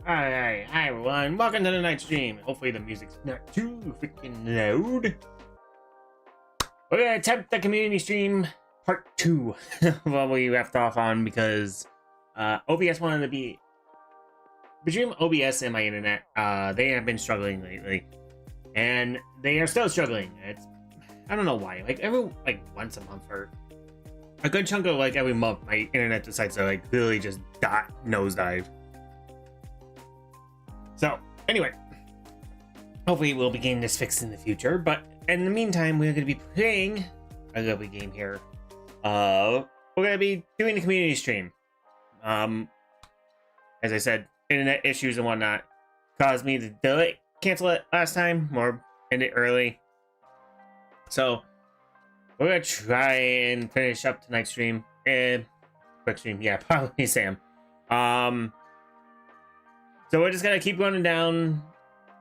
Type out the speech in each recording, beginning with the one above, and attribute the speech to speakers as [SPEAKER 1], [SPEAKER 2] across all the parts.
[SPEAKER 1] Alright, hi everyone, welcome to the night stream. Hopefully the music's not too freaking loud. We're gonna attempt the community stream part 2 what we left off on because OBS wanted to be between OBS and my internet. They have been struggling lately, and they are still struggling. I don't know why. Like every once a month or a good chunk of every month, my internet decides to really just nosedive. So, anyway, hopefully we'll be getting this fixed in the future, but in the meantime, we're going to be playing a lovely game here. We're going to be doing the community stream. As I said, internet issues and whatnot caused me to cancel it last time, or end it early. So, we're going to try and finish up tonight's stream. Quick stream, yeah, probably Sam. So we're just gonna keep running down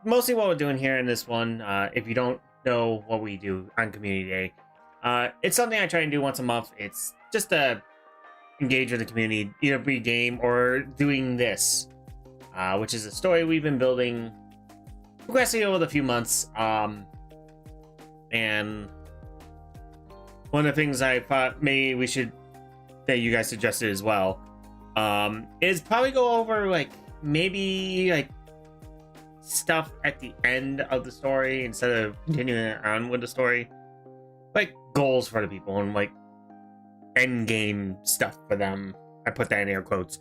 [SPEAKER 1] mostly what we're doing here in this one. If you don't know what we do on Community Day, it's something I try and do once a month. It's just to engage with the community, either pre-game or doing this, which is a story we've been building progressively over the few months. And one of the things I thought maybe we should, that you guys suggested as well, is probably go over maybe stuff at the end of the story instead of continuing on with the story, goals for the people and end game stuff for them. I put that in air quotes.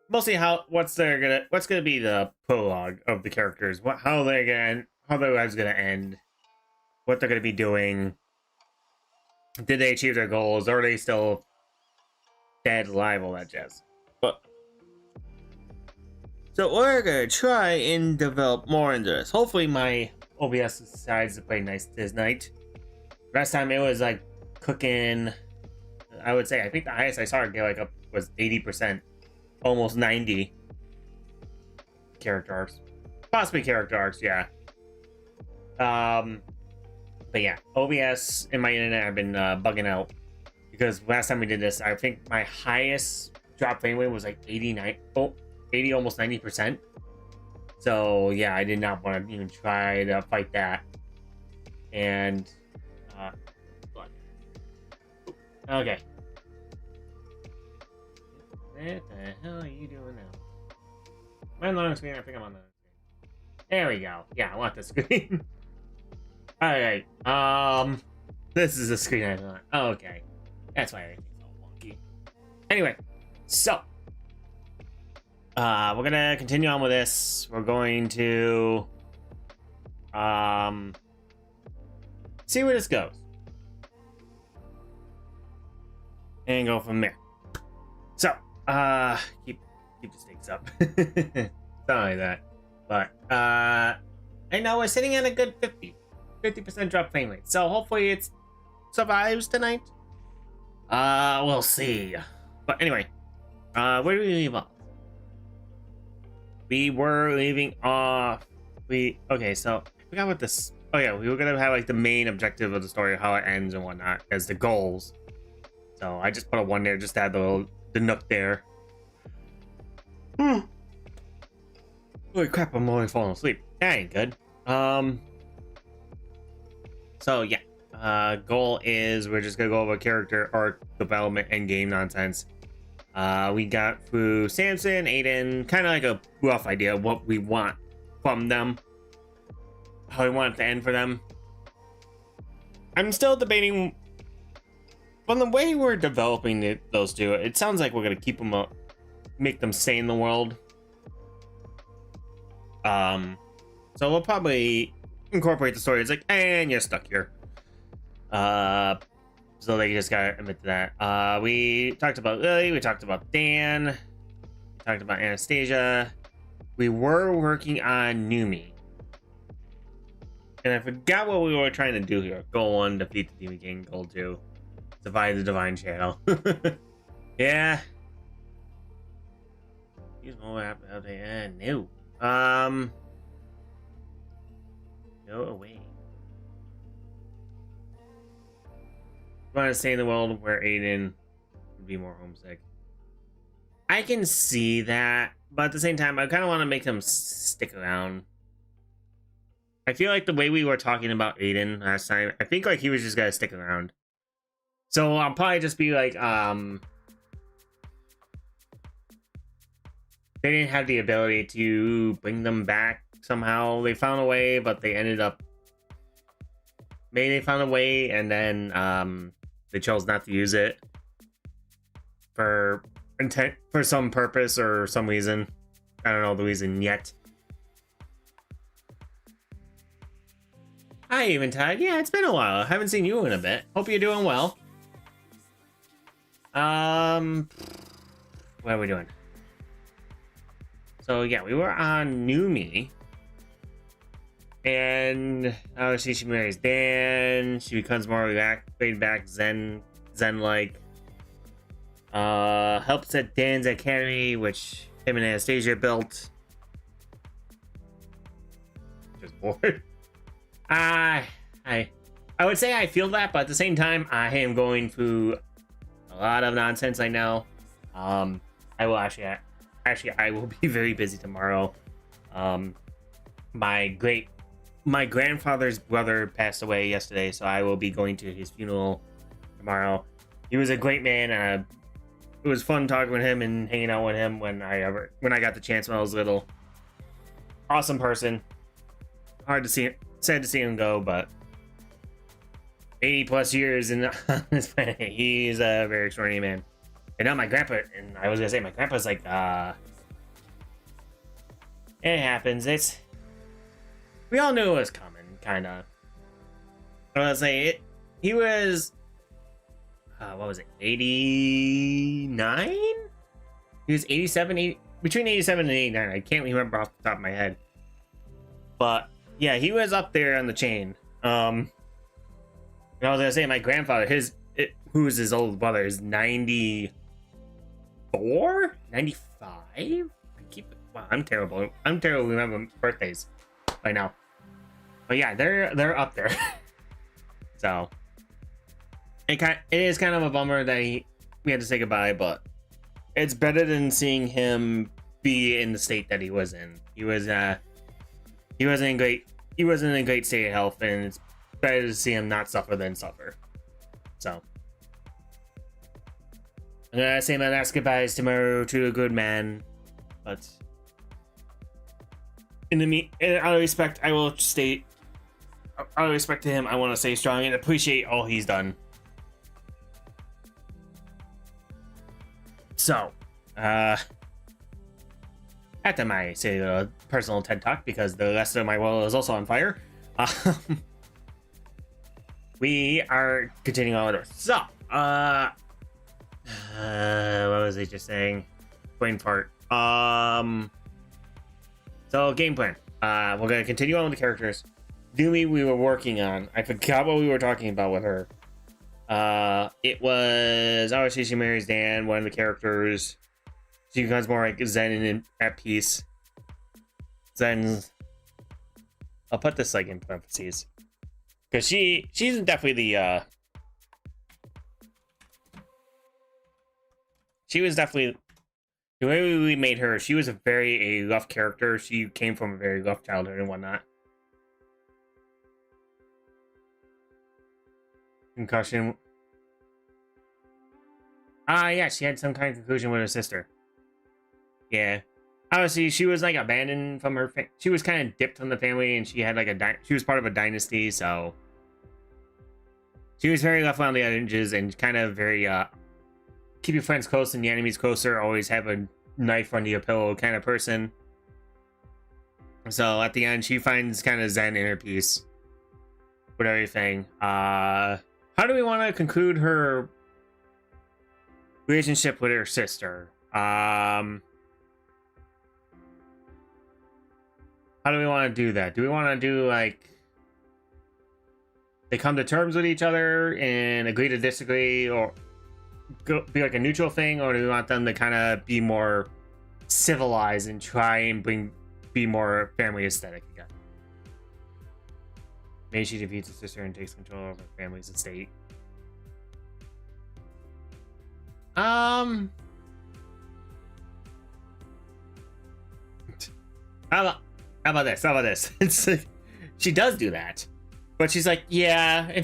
[SPEAKER 1] Mostly what's gonna be the prologue of the characters, how their lives gonna end, what they're gonna be doing. Did they achieve their goals? Or are they still dead, alive, all that jazz? But so we're gonna try and develop more into this. Hopefully my OBS decides to play nice this night. Last time it was cooking. I would say I think the highest I saw it get up was 80%, almost 90 character arcs, possibly character arcs. Yeah. But yeah, OBS and my internet have been bugging out. Because last time we did this, I think my highest drop frame rate was 80, almost 90%. So yeah, I did not want to even try to fight that. And okay. What the hell are you doing now? Am I on the wrong screen? I think I'm on the screen. There we go. Yeah, I want the screen. Alright. This is the screen I want. Oh, okay. That's why everything's all wonky. Anyway, so we're gonna continue on with this. We're going to see where this goes and go from there. So keep the stakes up. Something like that. But I know we're sitting at a good 50% drop frame rate. So hopefully it survives tonight. We'll see. But anyway, where do we leave off? We were leaving off. Okay, so I forgot what this. Oh yeah, we were gonna have the main objective of the story, how it ends and whatnot, as the goals. So I just put a 1 there, just to add the nook there. Holy crap! I'm already falling asleep. That ain't good. So yeah. Goal is we're just gonna go over character arc development and game nonsense. We got through Samson, Aiden, kind of a rough idea of what we want from them, how we want it to end for them. I'm still debating from the way we're developing those two. It sounds like we're gonna keep them up, make them stay in the world. So we'll probably incorporate the story. It's and you're stuck here. So they just gotta admit to that. We talked about Lily, we talked about Dan, we talked about Anastasia. We were working on Numi. And I forgot what we were trying to do here. Goal 1, defeat the Demon King. Goal 2, divide the Divine Channel. Yeah. Use more app update. No. Go away. Want to stay in the world where Aiden would be more homesick. I can see that, but at the same time, I kind of want to make him stick around. I feel like the way we were talking about Aiden last time, I think like he was just gonna stick around. So I'll probably just be like, they didn't have the ability to bring them back somehow. They found a way, but they ended up, maybe they found a way and then they chose not to use it for intent, for some purpose or some reason. I don't know the reason yet. Hi, Eventide. Yeah, it's been a while. I haven't seen you in a bit. Hope you're doing well. What are we doing? So yeah, we were on Numi. And obviously she marries Dan. She becomes more laid back Zen-like. Helps at Dan's academy, which him and Anastasia built. Just bored. I would say I feel that, but at the same time, I am going through a lot of nonsense. I know. I will actually, I will be very busy tomorrow. My grandfather's brother passed away yesterday, so I will be going to his funeral tomorrow. He was a great man. It was fun talking with him and hanging out with him when I got the chance when I was little. Awesome person. Hard to see, sad to see him go, but 80 plus years in this planet, he's a very extraordinary man. And now my grandpa, and I was gonna say my grandpa's like, it happens. We all knew it was coming, kind of. I was say he was, what was it, 89? He was 87, between 87 and 89. I can't remember off the top of my head. But yeah, he was up there on the chain. And I was gonna say my grandfather, who's his old brother, is 94, 95. Wow, I'm terrible. I'm terrible remembering birthdays right now. But yeah, they're up there. So it is kind of a bummer that we had to say goodbye, but it's better than seeing him be in the state that he was in. He wasn't in a great state of health, and it's better to see him not suffer than suffer. So I'm gonna say my last goodbyes tomorrow to a good man, but out of respect, I will state, out of respect to him, I want to stay strong and appreciate all he's done. So, after my personal TED talk, because the rest of my world is also on fire, we are continuing on with it. So, what was I just saying? Brain fart. So game plan. We're gonna continue on with the characters. Doomy, we were working on. I forgot what we were talking about with her. It was obviously she marries Dan, one of the characters. She becomes more like Zen and at peace. Zen. I'll put this like in parentheses because she's definitely the she was definitely the way we made her. She was a rough character. She came from a very rough childhood and whatnot. Concussion. Yeah, she had some kind of conclusion with her sister. Yeah. Obviously, she was like abandoned from her. She was kind of dipped from the family, and she had like she was part of a dynasty, so she was very rough around the edges and kind of very keep your friends close and your enemies closer. Always have a knife under your pillow kind of person. So at the end, she finds kind of Zen inner peace with everything. How do we want to conclude her relationship with her sister? How do we want to do that? Do we want to do like they come to terms with each other and agree to disagree, or be like a neutral thing, or do we want them to kind of be more civilized and try and be more family aesthetic again? Maybe she defeats her sister and takes control of her family's estate. How about this? How about this? It's like, she does do that, but she's like, yeah,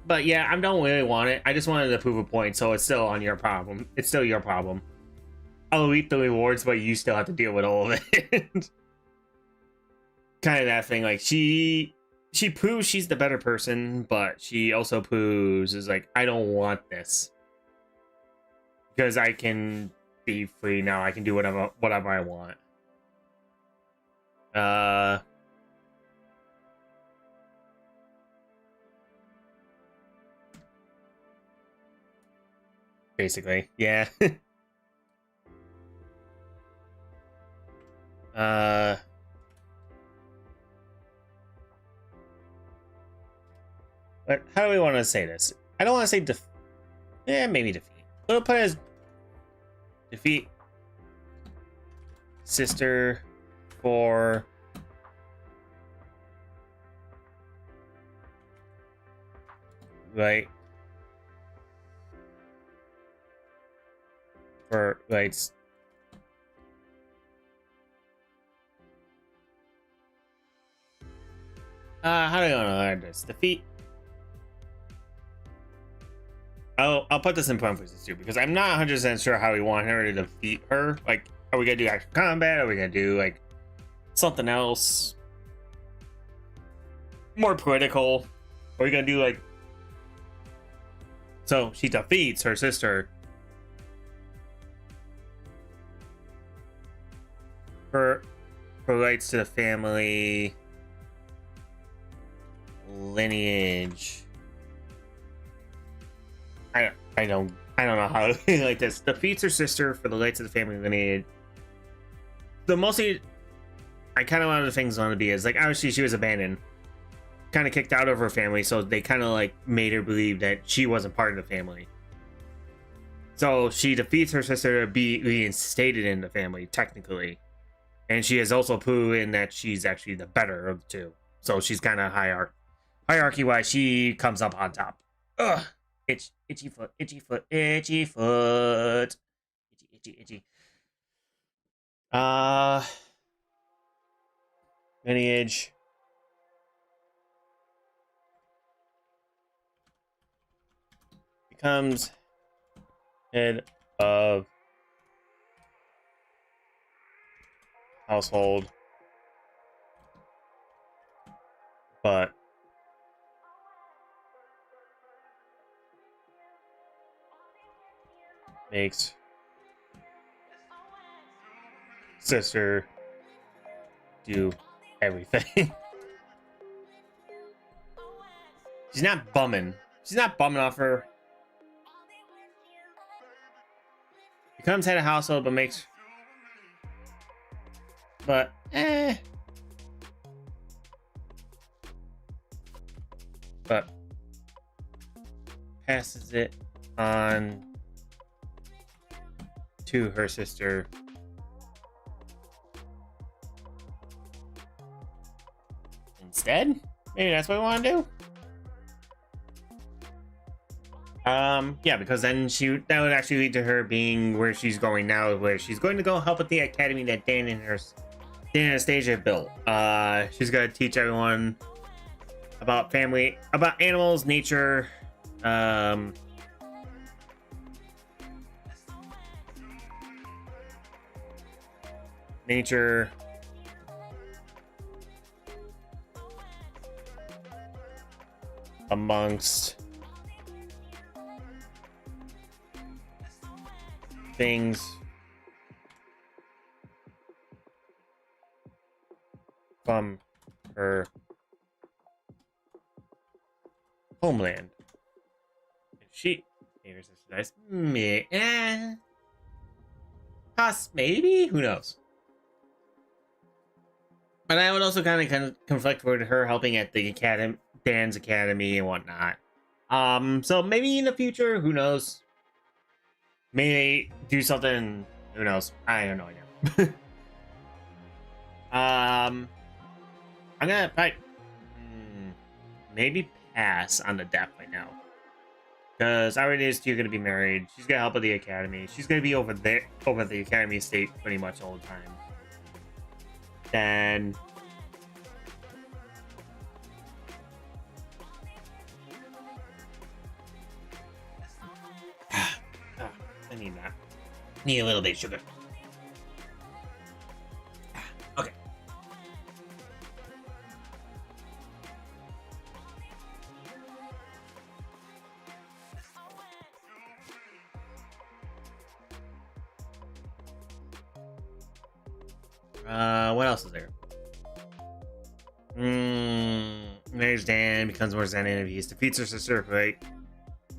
[SPEAKER 1] but yeah, I don't really want it. I just wanted to prove a point, so it's still on your problem. It's still your problem. I'll reap the rewards, but you still have to deal with all of it. Kind of that thing. Like she proves she's the better person, but she also proves is like, I don't want this because I can be free now. I can do whatever I want. Basically, yeah. But how do we want to say this? I don't want to say maybe defeat. We'll put it as defeat sister for rights. How do you want to learn this? Defeat. I'll put this in parentheses too, because I'm not 100% sure how we want her to defeat her. Like, are we gonna do actual combat? Are we gonna do like something else more political? Are we gonna do like, so she defeats her sister for rights to the family lineage. I don't know how to like this. Defeats her sister for the rights of the family lineage. The mostly, I kind of one of the things on to be is like, obviously she was abandoned, kind of kicked out of her family, so they kind of like made her believe that she wasn't part of the family. So she defeats her sister to be reinstated in the family technically, and she has also proven that she's actually the better of the two. So she's kind of hierarchy wise, she comes up on top. Ugh. Itchy foot. Itchy. Lineage. Becomes head of household, but makes sister do everything. She's not bumming off her. Becomes head of household, but passes it on to her sister instead. Maybe that's what we want to do. Yeah, because then that would actually lead to her being where she's going now, where she's going to go help at the academy that Dan and Anastasia built. She's gonna teach everyone about family, about animals, nature, amongst things from her homeland. If she favors this nice, maybe, who knows? But I would also kind of conflict with her helping at the Dan's academy and whatnot. So maybe in the future, who knows? Maybe do something. Who knows? I don't know yet. I'm gonna maybe pass on the death right now, because I already is you're gonna be married. She's gonna help at the academy. She's gonna be over at the academy estate pretty much all the time. Then I need that. Need a little bit of sugar. Okay. What else is there? Marries Dan, becomes more zen enemies, defeats her sister,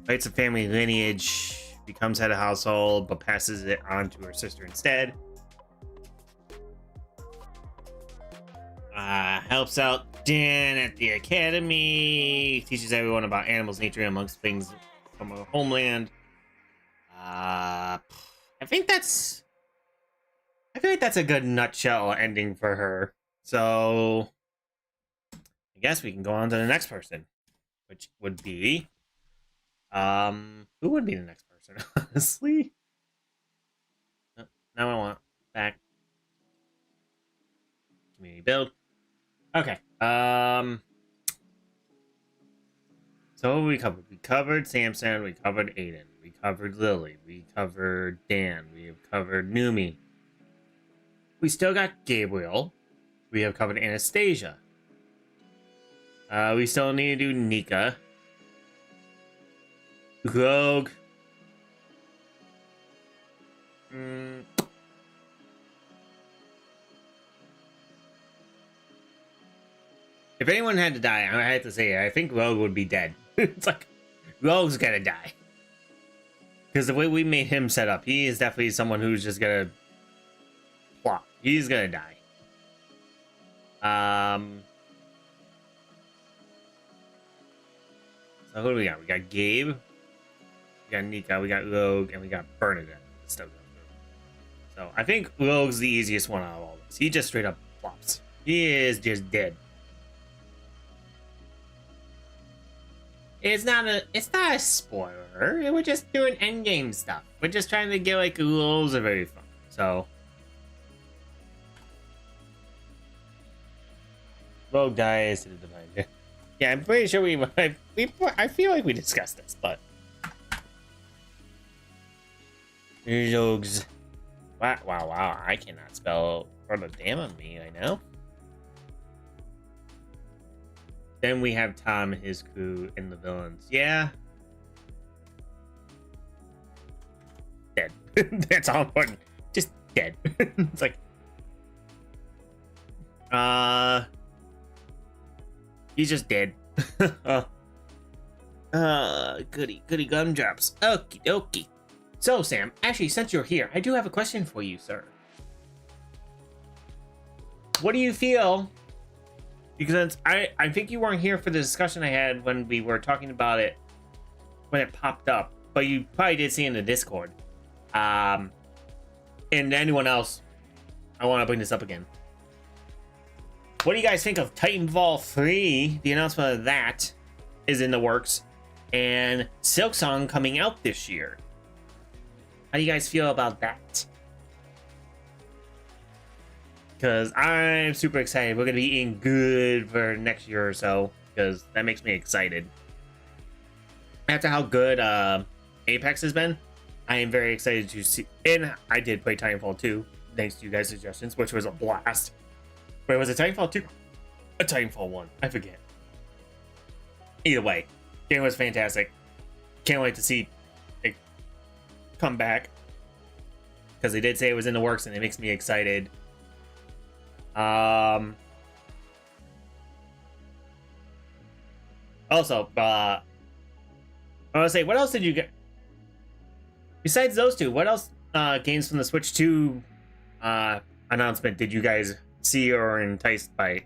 [SPEAKER 1] fights a family lineage, becomes head of household, but passes it on to her sister instead. Helps out Dan at the academy, teaches everyone about animals, nature, and amongst things from her homeland. I feel like that's a good nutshell ending for her. So I guess we can go on to the next person, which would be who would be the next person, honestly? Now I want back community build. Okay. So what we covered? We covered Samson, we covered Aiden, we covered Lily, we covered Dan, we have covered Numi. We still got Gabriel. We have covered Anastasia. We still need to do Nika. Rogue. If anyone had to die, I have to say, I think Rogue would be dead. It's like, Rogue's gonna die. Because the way we made him set up, he is definitely someone who's just gonna plop. He's gonna die. So who do we got? We got Gabe, we got Nika, we got Rogue, and we got Bernadette. So I think Rogue's the easiest one out of all this. He just straight up flops. He is just dead. It's not a spoiler. We're just doing endgame stuff. We're just trying to get like rules are very fun. So Rogue dies to the divine. Yeah, I'm pretty sure I feel like we discussed this, but Rogues. Wow! I cannot spell for the damn on me. I know. Then we have Tom and his crew and the villains. Yeah. Dead. That's all important. Just dead. It's like he's just dead. Goody gumdrops. Okie dokie. So, Sam, actually, since you're here, I do have a question for you, sir. What do you feel? Because I think you weren't here for the discussion I had when we were talking about it when it popped up, but you probably did see in the Discord. And anyone else, I want to bring this up again. What do you guys think of Titanfall 3? The announcement of that is in the works, and Silksong coming out this year. How do you guys feel about that? Because I'm super excited. We're going to be eating good for next year or so, because that makes me excited. After how good Apex has been, I am very excited to see. And I did play Titanfall 2, thanks to you guys' suggestions, which was a blast. Wait, was it Titanfall 2? A Titanfall 1. I forget. Either way, game was fantastic. Can't wait to see it come back, because they did say it was in the works, and it makes me excited. Also, I want to say, what else did you get? Besides those two, what else games from the Switch 2 announcement did you guys see or are enticed by?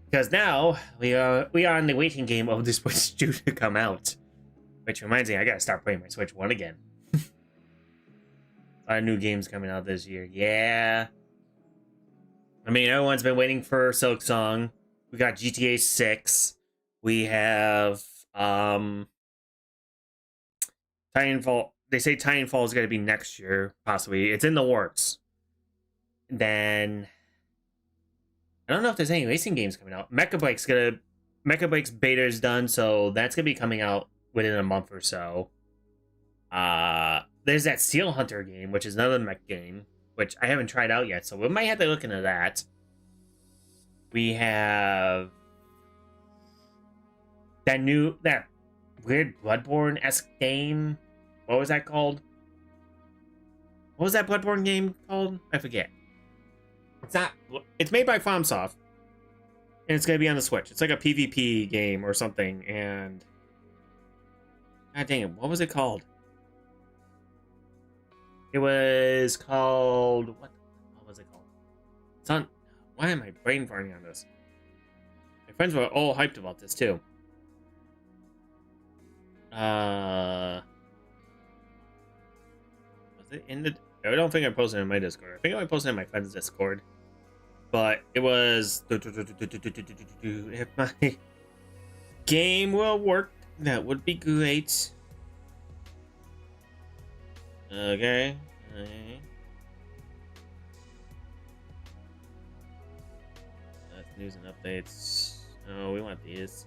[SPEAKER 1] Because now we are in the waiting game of the Switch 2 to come out. Which reminds me, I gotta start playing my Switch 1 again. A lot of new games coming out this year. Yeah. I mean, everyone's been waiting for Silksong. We got GTA 6. We have Titanfall. They say Titanfall is going to be next year, possibly. It's in the works. Then I don't know if there's any racing games coming out. Mecha Bike's beta is done, so that's gonna be coming out within a month or so. There's that Steel Hunter game, which is another mech game, which I haven't tried out yet, so we might have to look into that. We have that weird Bloodborne-esque game. What was that called? What was that Bloodborne game called? I forget. It's made by FromSoft. And it's gonna be on the Switch. It's like a PvP game or something, and god dang it, what was it called? It was called what was it called? It's on. Why am I brain farting on this? My friends were all hyped about this too. Was it in the? I don't think I posted it in my Discord. I think I posted it in my friend's Discord. But it was if my game will work, that would be great. Okay. That's news and updates. Oh, we want these.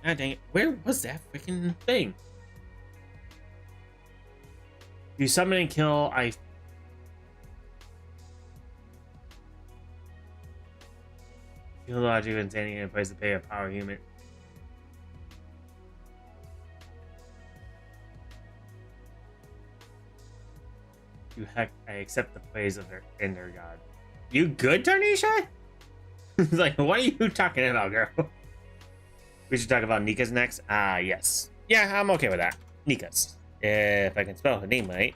[SPEAKER 1] God dang it. Where was that freaking thing? You summon and kill. Feel logic and standing in a place to pay a power human. You heck, I accept the praise of their god. You good, Tarnisha? Like, what are you talking about, girl? We should talk about Nika's next. Yes. Yeah, I'm okay with that. Nika's. If I can spell her name right.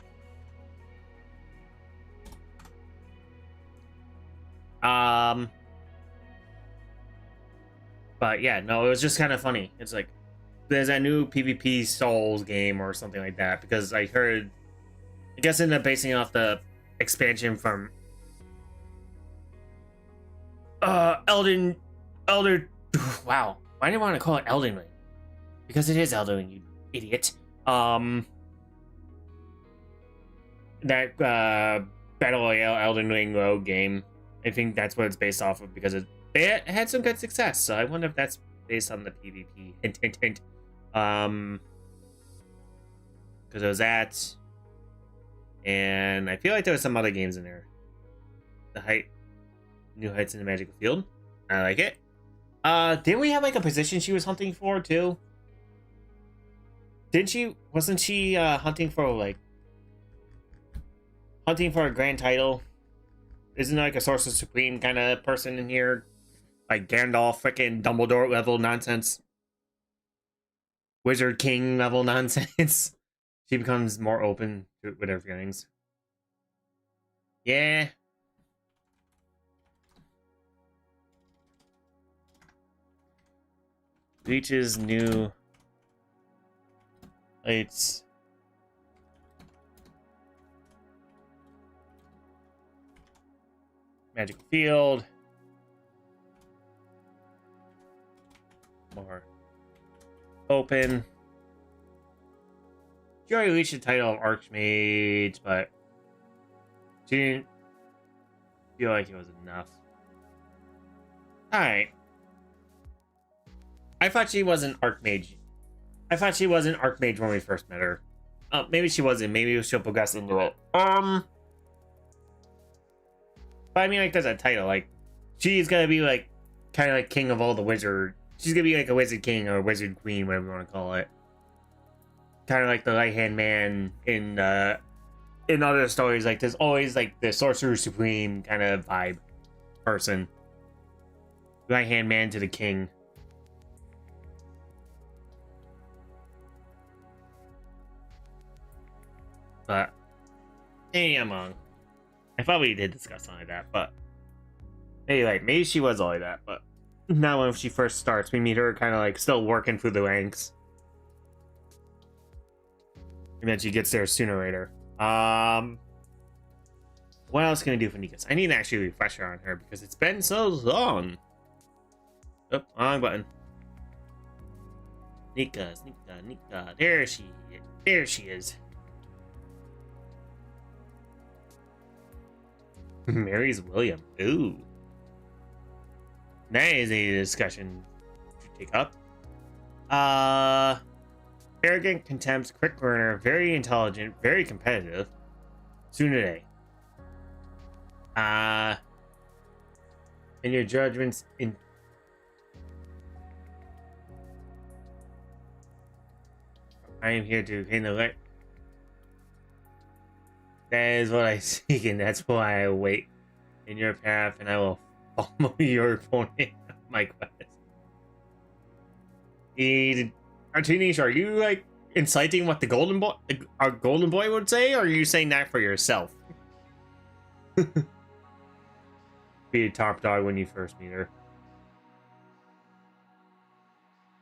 [SPEAKER 1] But yeah, no, it was just kind of funny. It's like, there's a new PvP Souls game or something like that, because I heard, I guess ended up basing off the expansion from Elder wow, why do I want to call it Elden Ring? Because it is Elden Ring, you idiot. That Battle Royale Elden Ring Rogue game, I think that's what it's based off of, because it had some good success, so I wonder if that's based on the PvP. Hint, hint, hint. Because it was that, and I feel like there was some other games in there. New Heights in the Magical Field. I like it. Didn't we have like a position she was hunting for too? Wasn't she hunting for a grand title? Isn't there like a Sorcerer Supreme kind of person in here? Like Gandalf, freaking Dumbledore level nonsense. Wizard King level nonsense. She becomes more open with her feelings. Yeah. Reaches new heights. Magical Field. More open. She already reached the title of Archmage, but she didn't feel like it was enough. Alright. I thought she was an Archmage. I thought she was an Archmage when we first met her. Maybe she wasn't. Maybe she'll progress into it. But I mean, like, there's a title. Like, she's gonna be, like, kind of like king of all the wizard. She's gonna be like a wizard king or a wizard queen, whatever you want to call it. Kind of like the right-hand man in other stories. Like, there's always, like, the Sorcerer Supreme kind of vibe person. Right-hand man to the king. But maybe I'm wrong. I thought we did discuss something like that, but maybe she was all like that, but now when she first starts, we meet her kind of like still working through the ranks. And then she gets there sooner or later. What else can I do for Nika's? I need to actually refresh her on her because it's been so long. Oh, wrong button. Nika. There she is. Marries William. Ooh. That is a discussion to take up. Arrogant, contempt, quick learner, very intelligent, very competitive. Soon today. In your judgments in I am here to gain the light. That is what I seek, and that's why I wait in your path, and I will follow your opponent. My quest. Artinish, are you like inciting what the golden boy, our golden boy would say, or are you saying that for yourself? Be a top dog when you first meet her.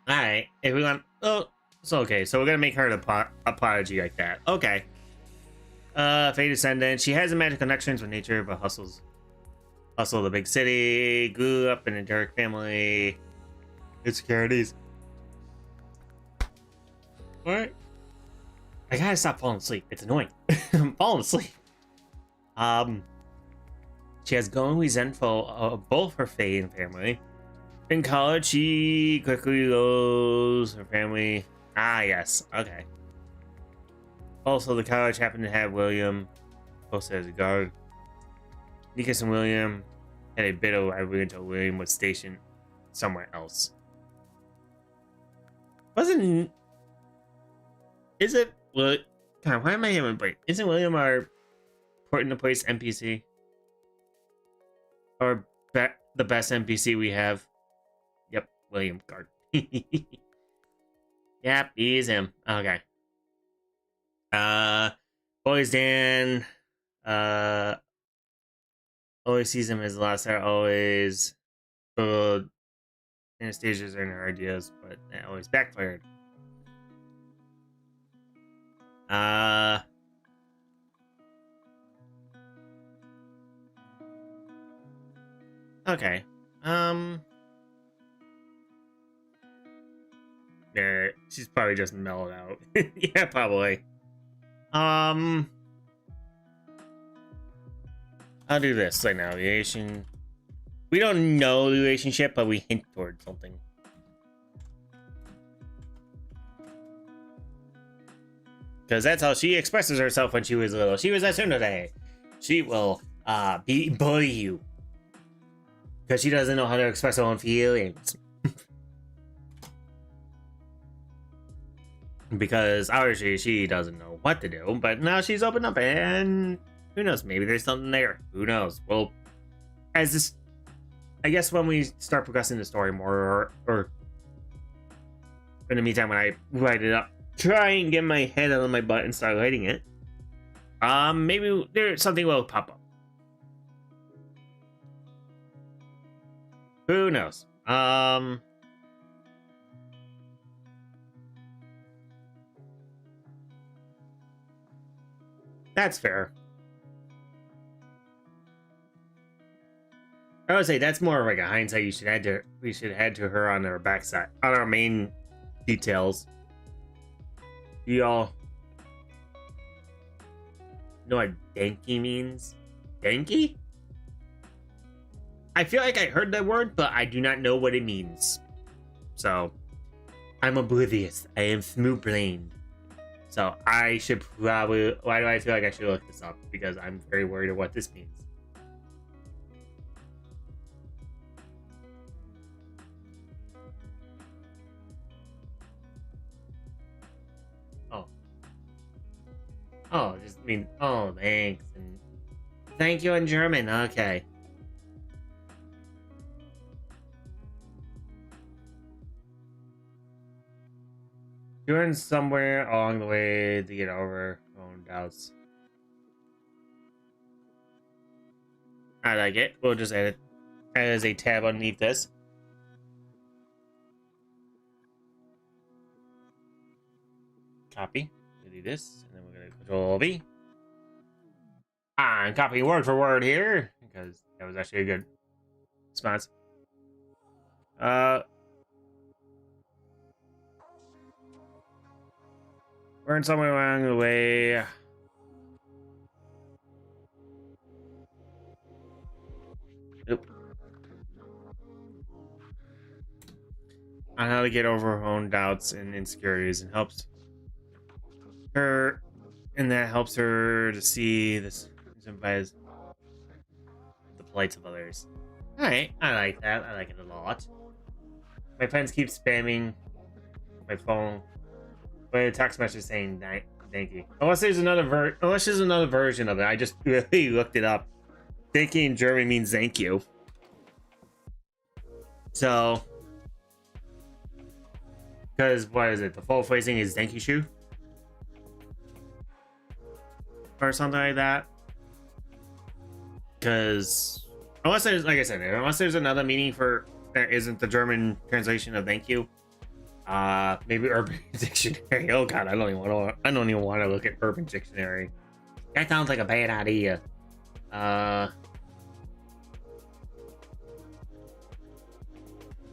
[SPEAKER 1] Alright, if we want. Oh, it's okay. So we're gonna make her an apology like that. Okay. Fate Descendant. She has a magic connections with nature, but hustle the big city. Grew up in a dark family. Insecurities. What? I gotta stop falling asleep. It's annoying. I'm falling asleep. She has growing resentful of both her fate and family. In college, she quickly loses her family. Ah, yes. Okay. Also, the college happened to have William posted as a guard. Nikas and William had a bit of rivalry until William was stationed somewhere else. Is it? Well, God, why am I having a break? Isn't William our put into place NPC? Or the best NPC we have? Yep, William Guard. Yep, he's him. Okay. Boys Dan. Always sees him as the last star. Always full Anastasia's in her ideas, but that always backfired. Okay. Yeah, she's probably just mellowed out. Yeah, probably. I'll do this right now. Relation. We don't know the relationship, but we hint towards something. Because that's how she expresses herself when she was little. She was a tsundere. She will bully you. Because she doesn't know how to express her own feelings. Because obviously she doesn't know what to do. But now she's opened up and who knows? Maybe there's something there. Who knows? Well, as this... I guess when we start progressing the story more, or in the meantime when I write it up, try and get my head out of my butt and start writing it. Maybe there's something will pop up. Who knows? That's fair. I would say that's more of like a hindsight we should add to her on our backside, on our main details. Y'all know what danky means? Danky? I feel like I heard that word, but I do not know what it means. So, I'm oblivious. I am smooth-brained. So, I should probably... Why do I feel like I should look this up? Because I'm very worried of what this means. Oh, it just means, oh, thanks. And thank you in German. Okay. Doing somewhere along the way to get over own doubts. I like it. We'll just add it as a tab underneath this. Copy. Do this, and then we're gonna Control V. I'm copying word for word here because that was actually a good response. We're in somewhere along the way. Oop. On how to get over her own doubts and insecurities, and helps her, and that helps her to see this as the plights of others. All right, I like that. I like it a lot. My friends keep spamming my phone with a text message saying thank you. Unless there's another version of it. I just really looked it up. Thank you in German means thank you. So, because what is it? The full phrasing is thank you shoe, or something like that. Because unless there's, like I said, unless there's another meaning for that isn't the German translation of thank you. Maybe Urban Dictionary. Oh god, I don't even want to look at Urban Dictionary. That sounds like a bad idea. I'm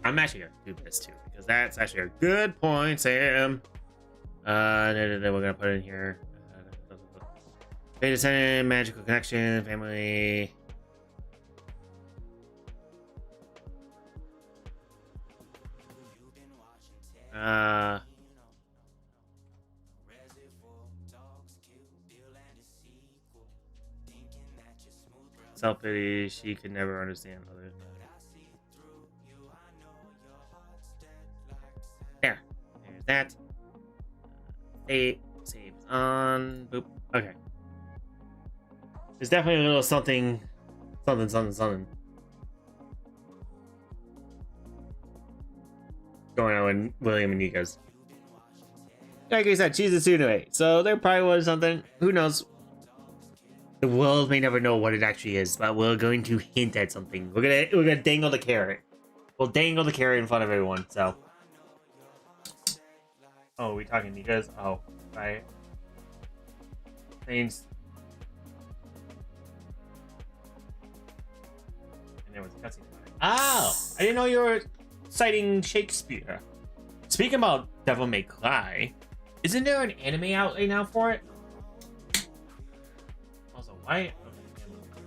[SPEAKER 1] actually gonna do this too because that's actually a good point, Sam. We're gonna put it in here. Data center, magical connection, family. Self-pity, she could never understand others. There. There's that. Saves on. Boop. Okay. There's definitely a little something going on with William and Nico's. Like I said, she's a student, so there probably was something. Who knows? The world may never know what it actually is, but we're going to hint at something. We're gonna dangle the carrot. We'll dangle the carrot in front of everyone. So, oh, we talking Nico's? Oh, right. Things. And there was a cutscene. Oh, I didn't know you were citing Shakespeare. Speaking about Devil May Cry, isn't there an anime out right now for it? Also, why?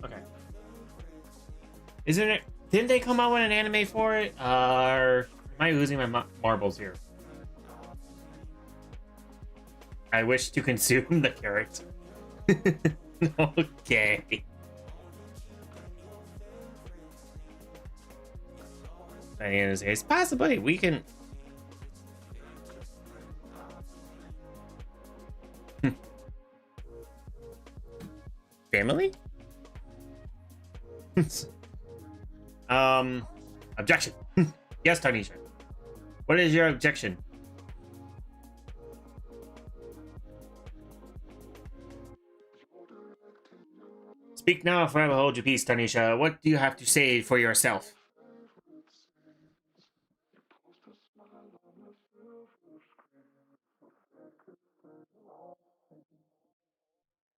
[SPEAKER 1] Okay. Isn't it? Didn't they come out with an anime for it? Or am I losing my marbles here? I wish to consume the carrot. Okay. Diana's case, possibly we can. Family? Objection. Yes, Tanisha. What is your objection? Speak now, or forever hold your peace, Tanisha. What do you have to say for yourself?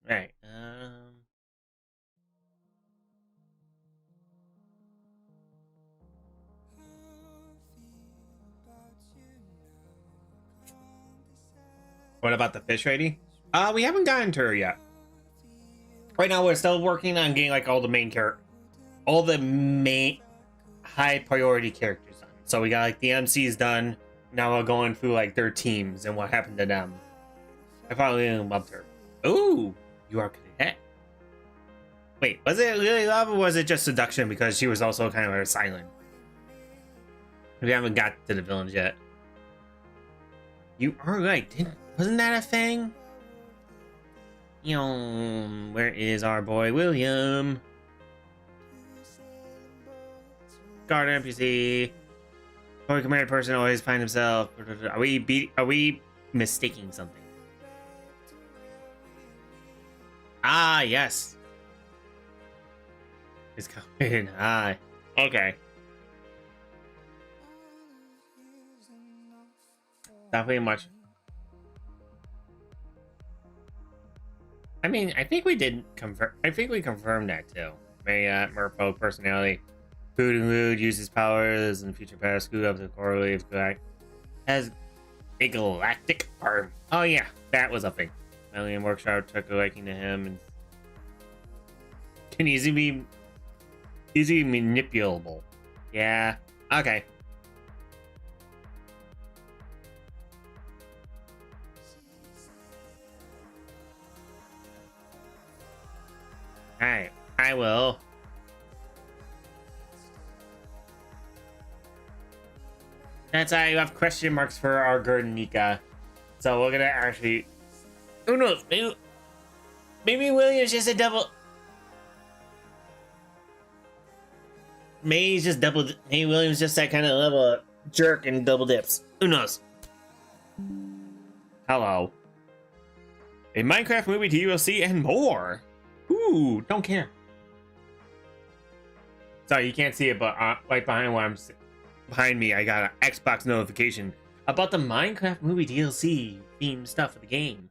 [SPEAKER 1] Right. What about the fish lady? We haven't gotten to her yet. Right now, we're still working on getting like all the main high priority characters done. So we got like the MCs done. Now we're going through like their teams and what happened to them. I probably loved her. Ooh, you are cadet. Wait, was it really love or was it just seduction because she was also kind of silent? We haven't got to the villains yet. You are right. Wasn't that a thing? Where is our boy William? Guard NPC. Boy command person always find himself. Are we mistaking something? Ah, yes. It's coming high. Okay. Definitely much. I mean, I think we did confirm. I think we confirmed that too. Marriott, Merfolk personality. Food and Mood uses powers in future past. Screw up the quarterly of has a galactic arm. Oh yeah, that was a thing. Alien Workshop took a liking to him and can easily be Easy manipulable. Yeah. Okay. Alright. I will. That's how you have question marks for our Guernica. So we're gonna actually. Who knows? Maybe William's just a double. Maybe he's just double. Maybe William's just that kind of level jerk and double dips. Who knows? Hello. A Minecraft movie DLC and more. Ooh, don't care. Sorry, you can't see it, but right behind me, I got an Xbox notification about the Minecraft movie DLC themed stuff of the game.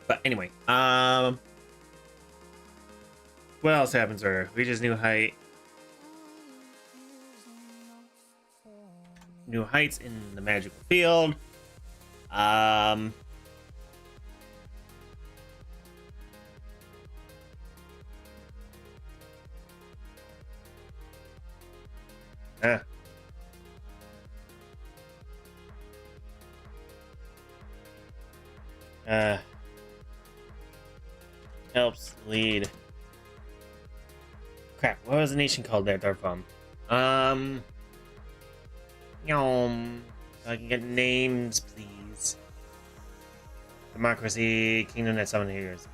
[SPEAKER 1] But anyway, what else happens there? Reaches new height. New heights in the magical field. Helps lead. Crap, what was the nation called that they're from? I can get names, please. Democracy, kingdom that summon heroes.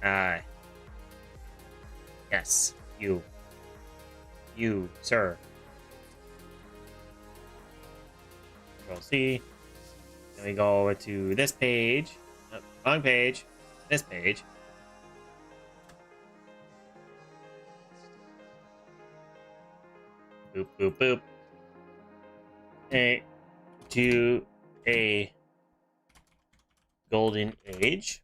[SPEAKER 1] Yes, you. You, sir. Control C. Then we go over to this page. Oh, wrong page. This page. Boop, boop, boop. To a golden age.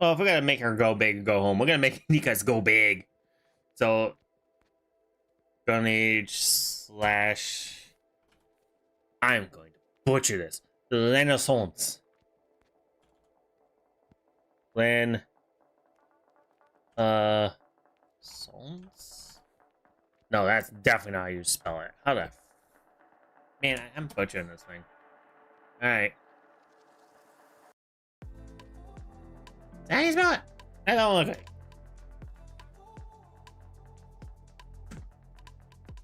[SPEAKER 1] Well, if we're gonna make her go big or go home, we're gonna make Nika's go big. So, golden age slash. I'm going to butcher this. Renaissance. Len. Sons? No, that's definitely not how you spell it. How the... Man, I'm butchering this thing. Alright. Is that how you spell it? That don't look right.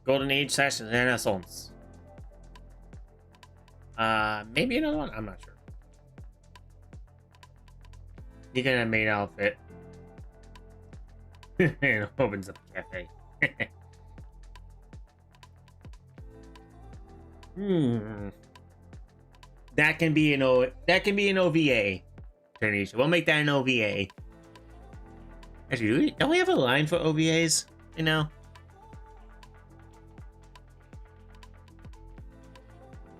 [SPEAKER 1] Golden Age slash Renaissance. Maybe another one? I'm not sure. You can have maid outfit. And opens up a cafe. That can be an OVA. Tanisha. We'll make that an OVA. Actually, don't we have a line for OVAs? You know?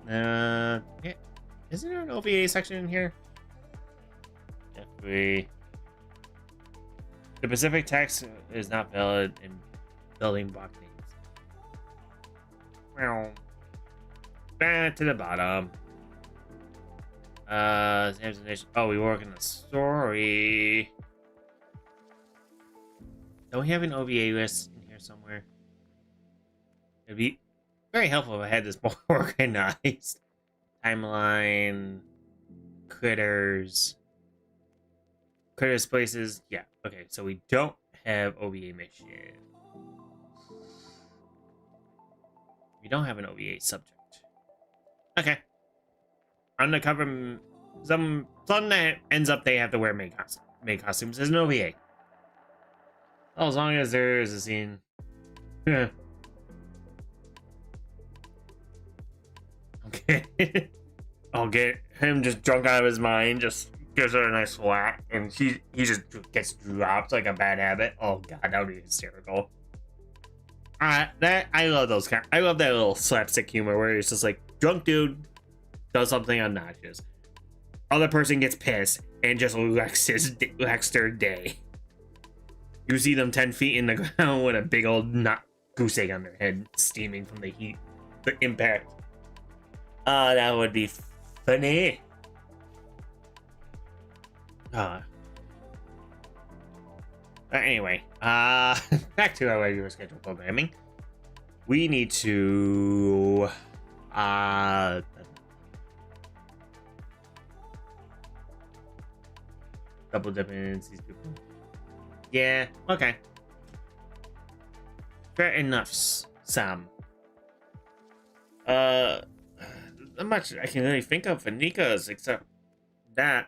[SPEAKER 1] Yeah. Isn't there an OVA section in here? If we... The specific text is not valid in building block names. Well, back to the bottom. Oh, we work in the story. Don't we have an OVA list in here somewhere? It'd be very helpful if I had this more organized. Timeline, critters places. Yeah. Okay. So we don't have OVA mission. We don't have an OVA subject. Okay. Undercover. Some that ends up they have to wear maid costumes as an OVA. Well, as long as there is a scene. Okay. I'll get him just drunk out of his mind, just gives her a nice whack, and he just gets dropped like a bad habit. Oh god, that would be hysterical. I love those kind. I love that little slapstick humor where it's just like drunk dude does something obnoxious, other person gets pissed and just wrecks their day. You see them 10 feet in the ground with a big old goose egg on their head, steaming from the heat, the impact. That would be funny. Anyway, back to our regular scheduled programming. We need to double dip in these people. Yeah, okay. Fair enough, Sam. Not much I can really think of for Nika's except that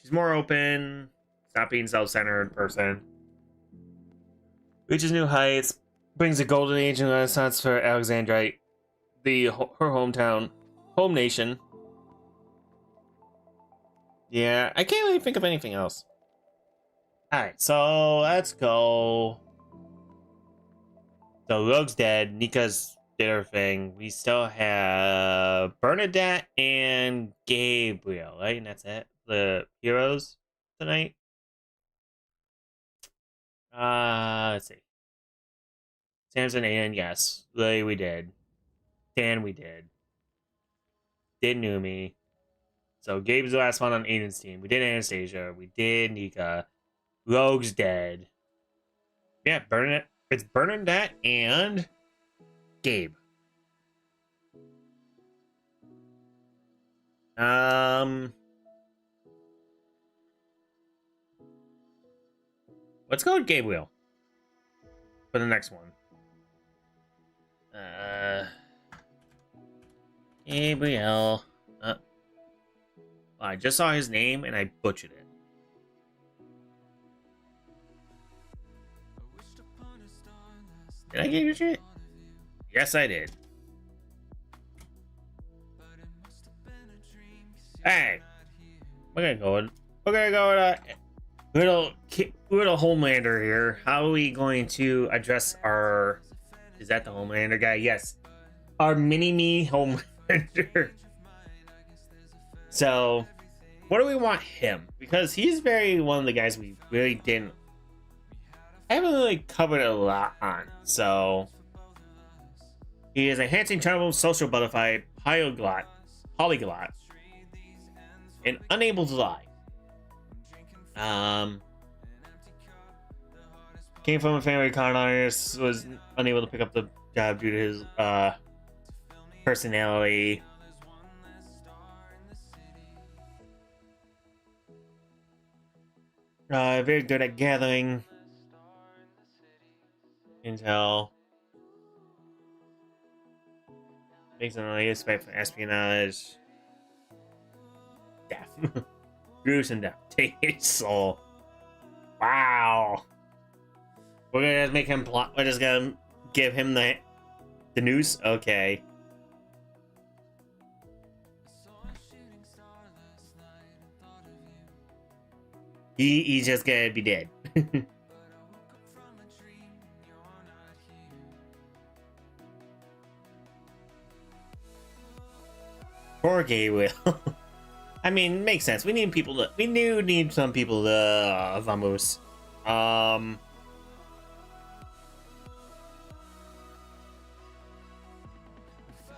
[SPEAKER 1] she's more open, stop being self-centered person. Reaches new heights, brings a golden age and renaissance for Alexandrite, her hometown, home nation. Yeah, I can't really think of anything else. Alright, so let's go. So Rogue's dead, Nika's did her thing. We still have Bernadette and Gabriel, right? And that's it. The heroes tonight. Let's see. Samson and yes. Lily we did. Dan we did. Did Numi. So Gabe's the last one on Aiden's team. We did Anastasia. We did Nika. Rogue's dead. Yeah, Bernadette. It's Bernadette and Gabe. Let's go with Gabriel for the next one. Gabriel. I just saw his name and I butchered it. Did I give you shit? Yes, I did. Hey, we're gonna go with little Homelander here. How are we going to address our? Is that the Homelander guy? Yes, our mini-me Homelander. So, what do we want him? Because he's one of the guys we really haven't really covered a lot on. So, he is a handsome, charming, social butterfly, polyglot, and unable to lie. Came from a family of con artists, was unable to pick up the job due to his personality. Very good at gathering intel. Makes an respect for espionage. Death. Gruesome death. Take his soul. Wow. We're gonna make him plot. We're just gonna give him the noose? Okay. He's just gonna be dead. Poor Gabriel. I mean, makes sense. We need some people to vamos.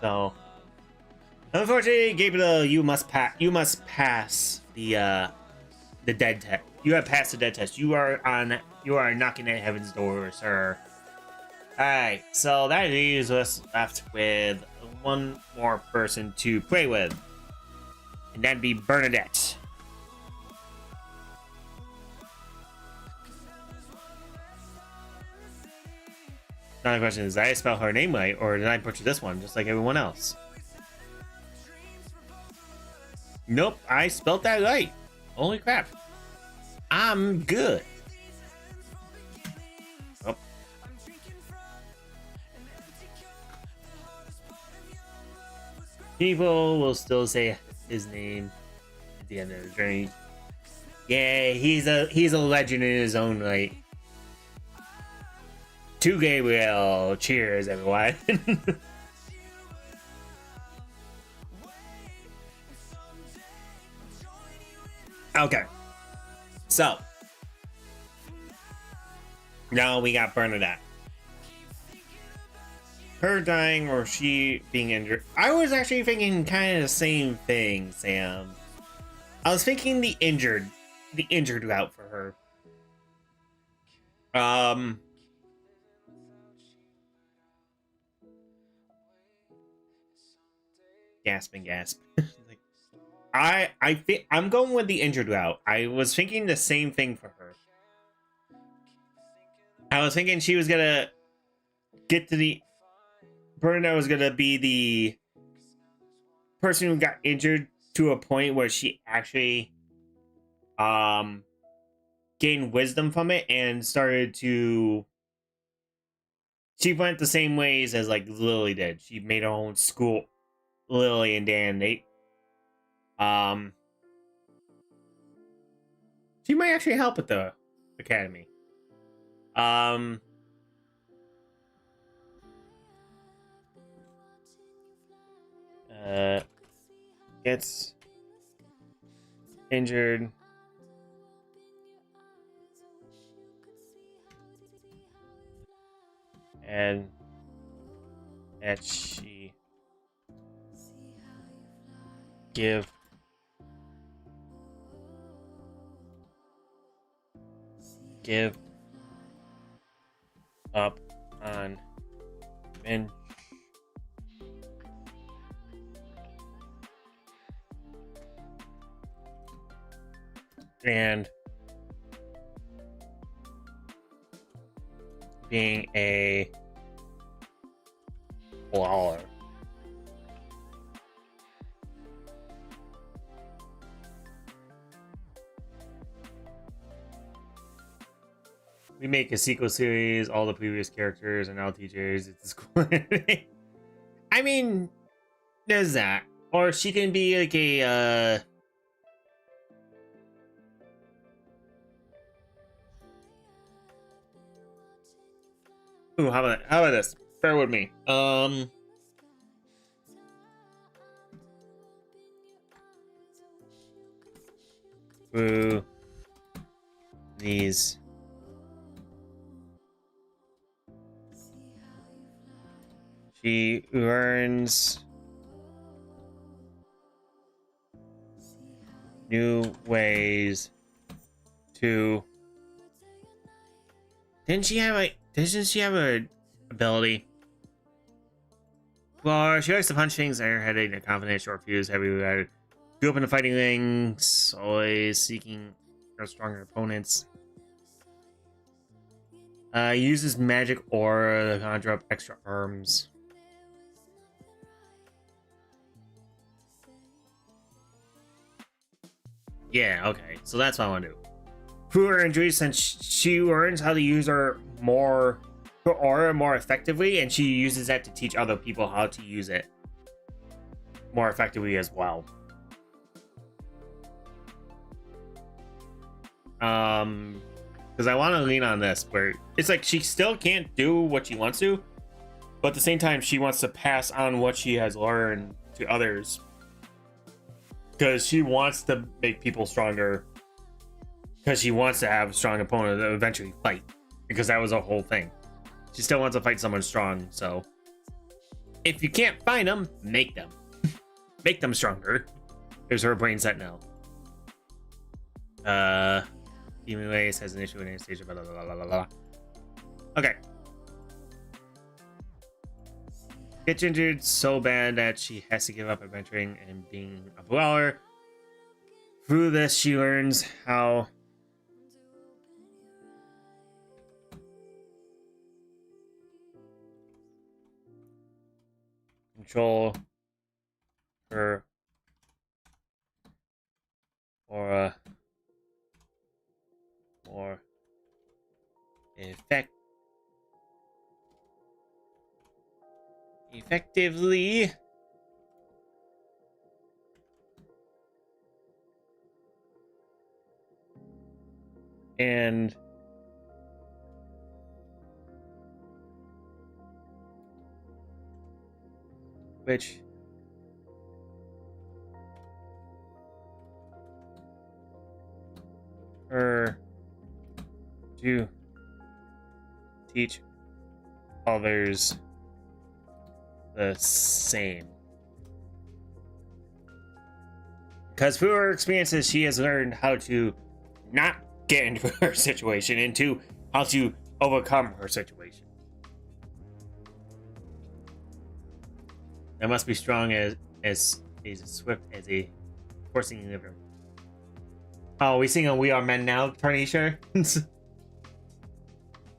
[SPEAKER 1] So unfortunately, Gabriel, you must pass the dead test. You have passed the dead test. You are knocking at heaven's door, sir. Alright, so that leaves us left with one more person to play with. And that'd be Bernadette. Now the question is, did I spell her name right, or did I butcher this one just like everyone else? Nope, I spelled that right. Holy crap. I'm good. Oh. People will still say his name at the end of the journey. Yeah, he's a legend in his own right. To Gabriel. Cheers, everyone. Okay. So, now we got Bernadette. her dying or she being injured. I was actually thinking kind of the same thing, Sam. I was thinking the injured route for her. Gasping gasp. Like, I think I'm going with the injured route. I was thinking the same thing for her. I was thinking she was gonna get to the Brenda was gonna be the person who got injured to a point where she actually gained wisdom from it and started to she went the same ways as like Lily did. She made her own school. Lily and Dan, she might actually help with the academy. Gets injured. And that she give up on men and being a brawler. We make a sequel series, all the previous characters are now teachers. It's cool. I mean, there's that. Or she can be like a ooh, how about this? Bear with me. Through these she learns new ways to Didn't she have a ability? Well, she likes to punch things, airheaded, and confident, short fuse, heavy. Grew up in the fighting rings, always seeking stronger opponents. Uses magic aura to conjure up extra arms. Yeah, okay. So that's what I want to do. Through her injuries, since she learns how to use her aura more effectively, and she uses that to teach other people how to use it more effectively as well. Because I want to lean on this, where it's like she still can't do what she wants to, but at the same time, she wants to pass on what she has learned to others. Because she wants to make people stronger. Because she wants to have a strong opponent that eventually fight. Because that was a whole thing. She still wants to fight someone strong, so... If you can't find them, make them. Make them stronger. There's her brain set now. Demon Race has an issue with Anastasia, blah, blah, blah, blah, blah. Okay. Gets injured so bad that she has to give up adventuring and being a brawler. Through this, she learns how control her aura more effectively. And which her to teach others the same. Because through her experiences, she has learned how to not get into her situation and to how to overcome her situation. That must be strong as swift as a forcing liver. Oh, we sing a "We Are Men Now" Tarnisha.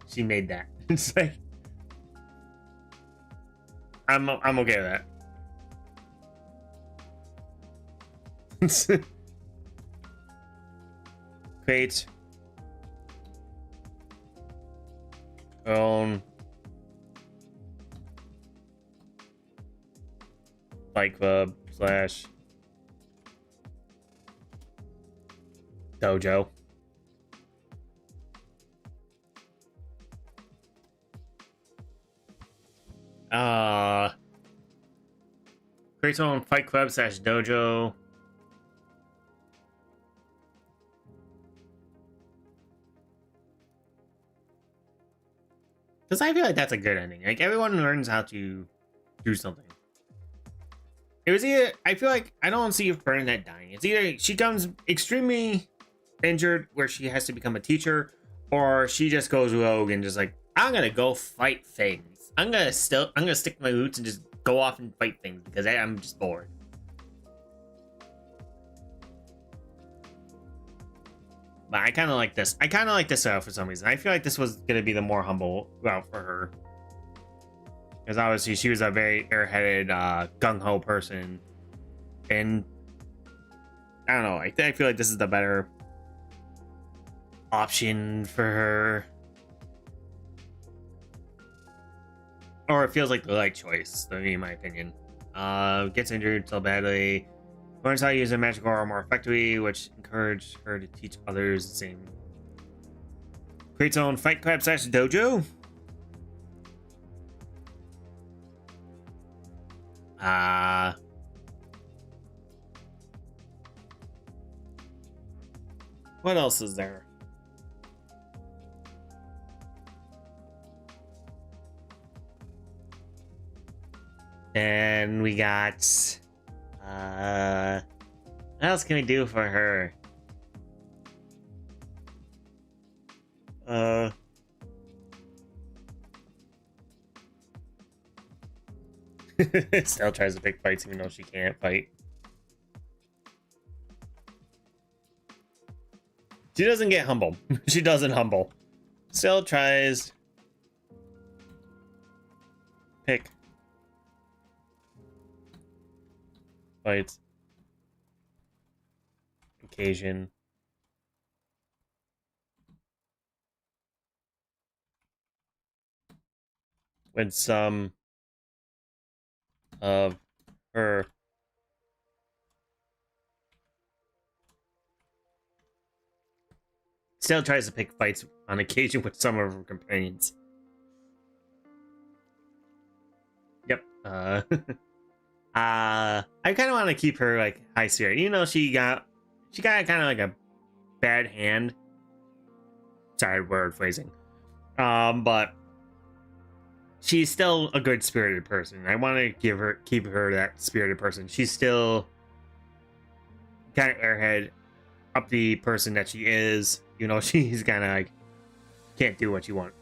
[SPEAKER 1] She made that. It's like I'm okay with that. Create own Fight Club / dojo. Create own Fight Club / dojo. Because I feel like that's a good ending. Like, everyone learns how to do something. It was either, I feel like, I don't see Bernadette dying. It's either she comes extremely injured where she has to become a teacher, or she just goes rogue and just like, I'm gonna go fight things. I'm gonna stick to my roots and just go off and fight things because I'm just bored. But I kind of like this. I kind of like this route for some reason. I feel like this was going to be the more humble route for her. Because obviously she was a very airheaded, gung-ho person. And I don't know. I feel like this is the better option for her. Or it feels like the right choice, in my opinion. Gets injured so badly. Learns how to use a magical aura more effectively, which encouraged her to teach others the same. Creates her own Fight Club / dojo. What else is there? And we got what else can we do for her? Still tries to pick fights even though she can't fight. She doesn't get humble. She doesn't humble. Still tries pick fights. Occasion. When some of her still tries to pick fights on occasion with some of her companions. Yep. I kind of want to keep her like high spirit. You know, she got kind of like a bad hand. Sorry, word phrasing. But she's still a good spirited person. I want to keep her that spirited person. She's still kind of airhead, up the person that she is. You know, she's kind of like can't do what she wants.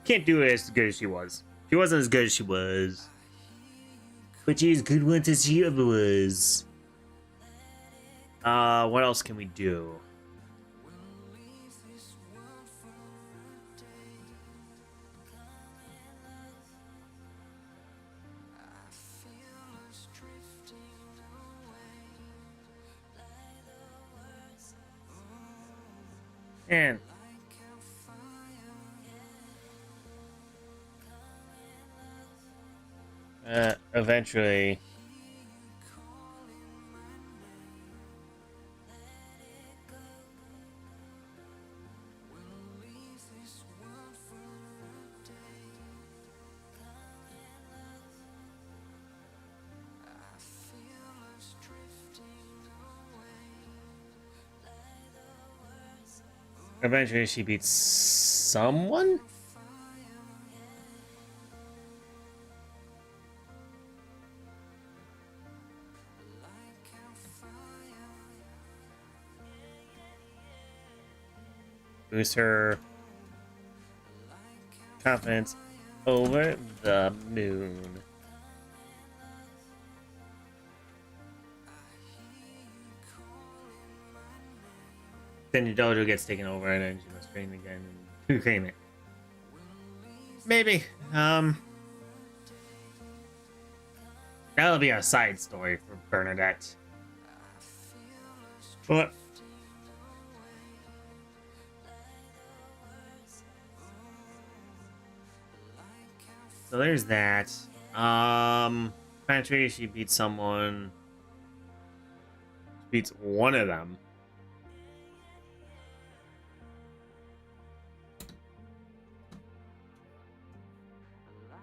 [SPEAKER 1] Can't do it as good as she was. She wasn't as good as she was. But she's good once as she ever was. What else can we do? And eventually she beats someone? Boost her confidence over the moon. Then your dojo gets taken over and then she must train again and reclaim it. Maybe. That'll be a side story for Bernadette. But so there's that. Penetrate, she beats someone. She beats one of them.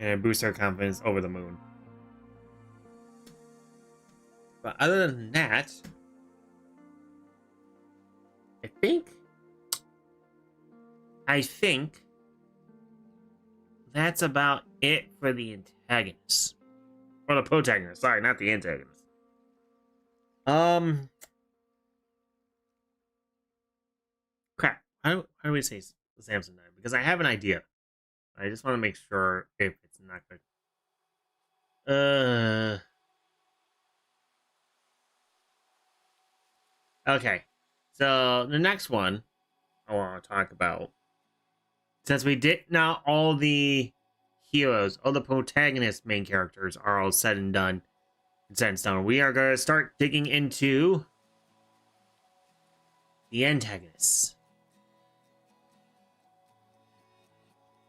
[SPEAKER 1] And boosts her confidence over the moon. But other than that, I think that's about it for the antagonists. Or the protagonists, sorry, not the antagonists. Crap. How do we say Samson died? Because I have an idea. I just want to make sure if it's not good. Okay. So the next one I want to talk about, since we did now all the heroes, all the protagonist main characters are all said and done and set in stone, we are going to start digging into the antagonists.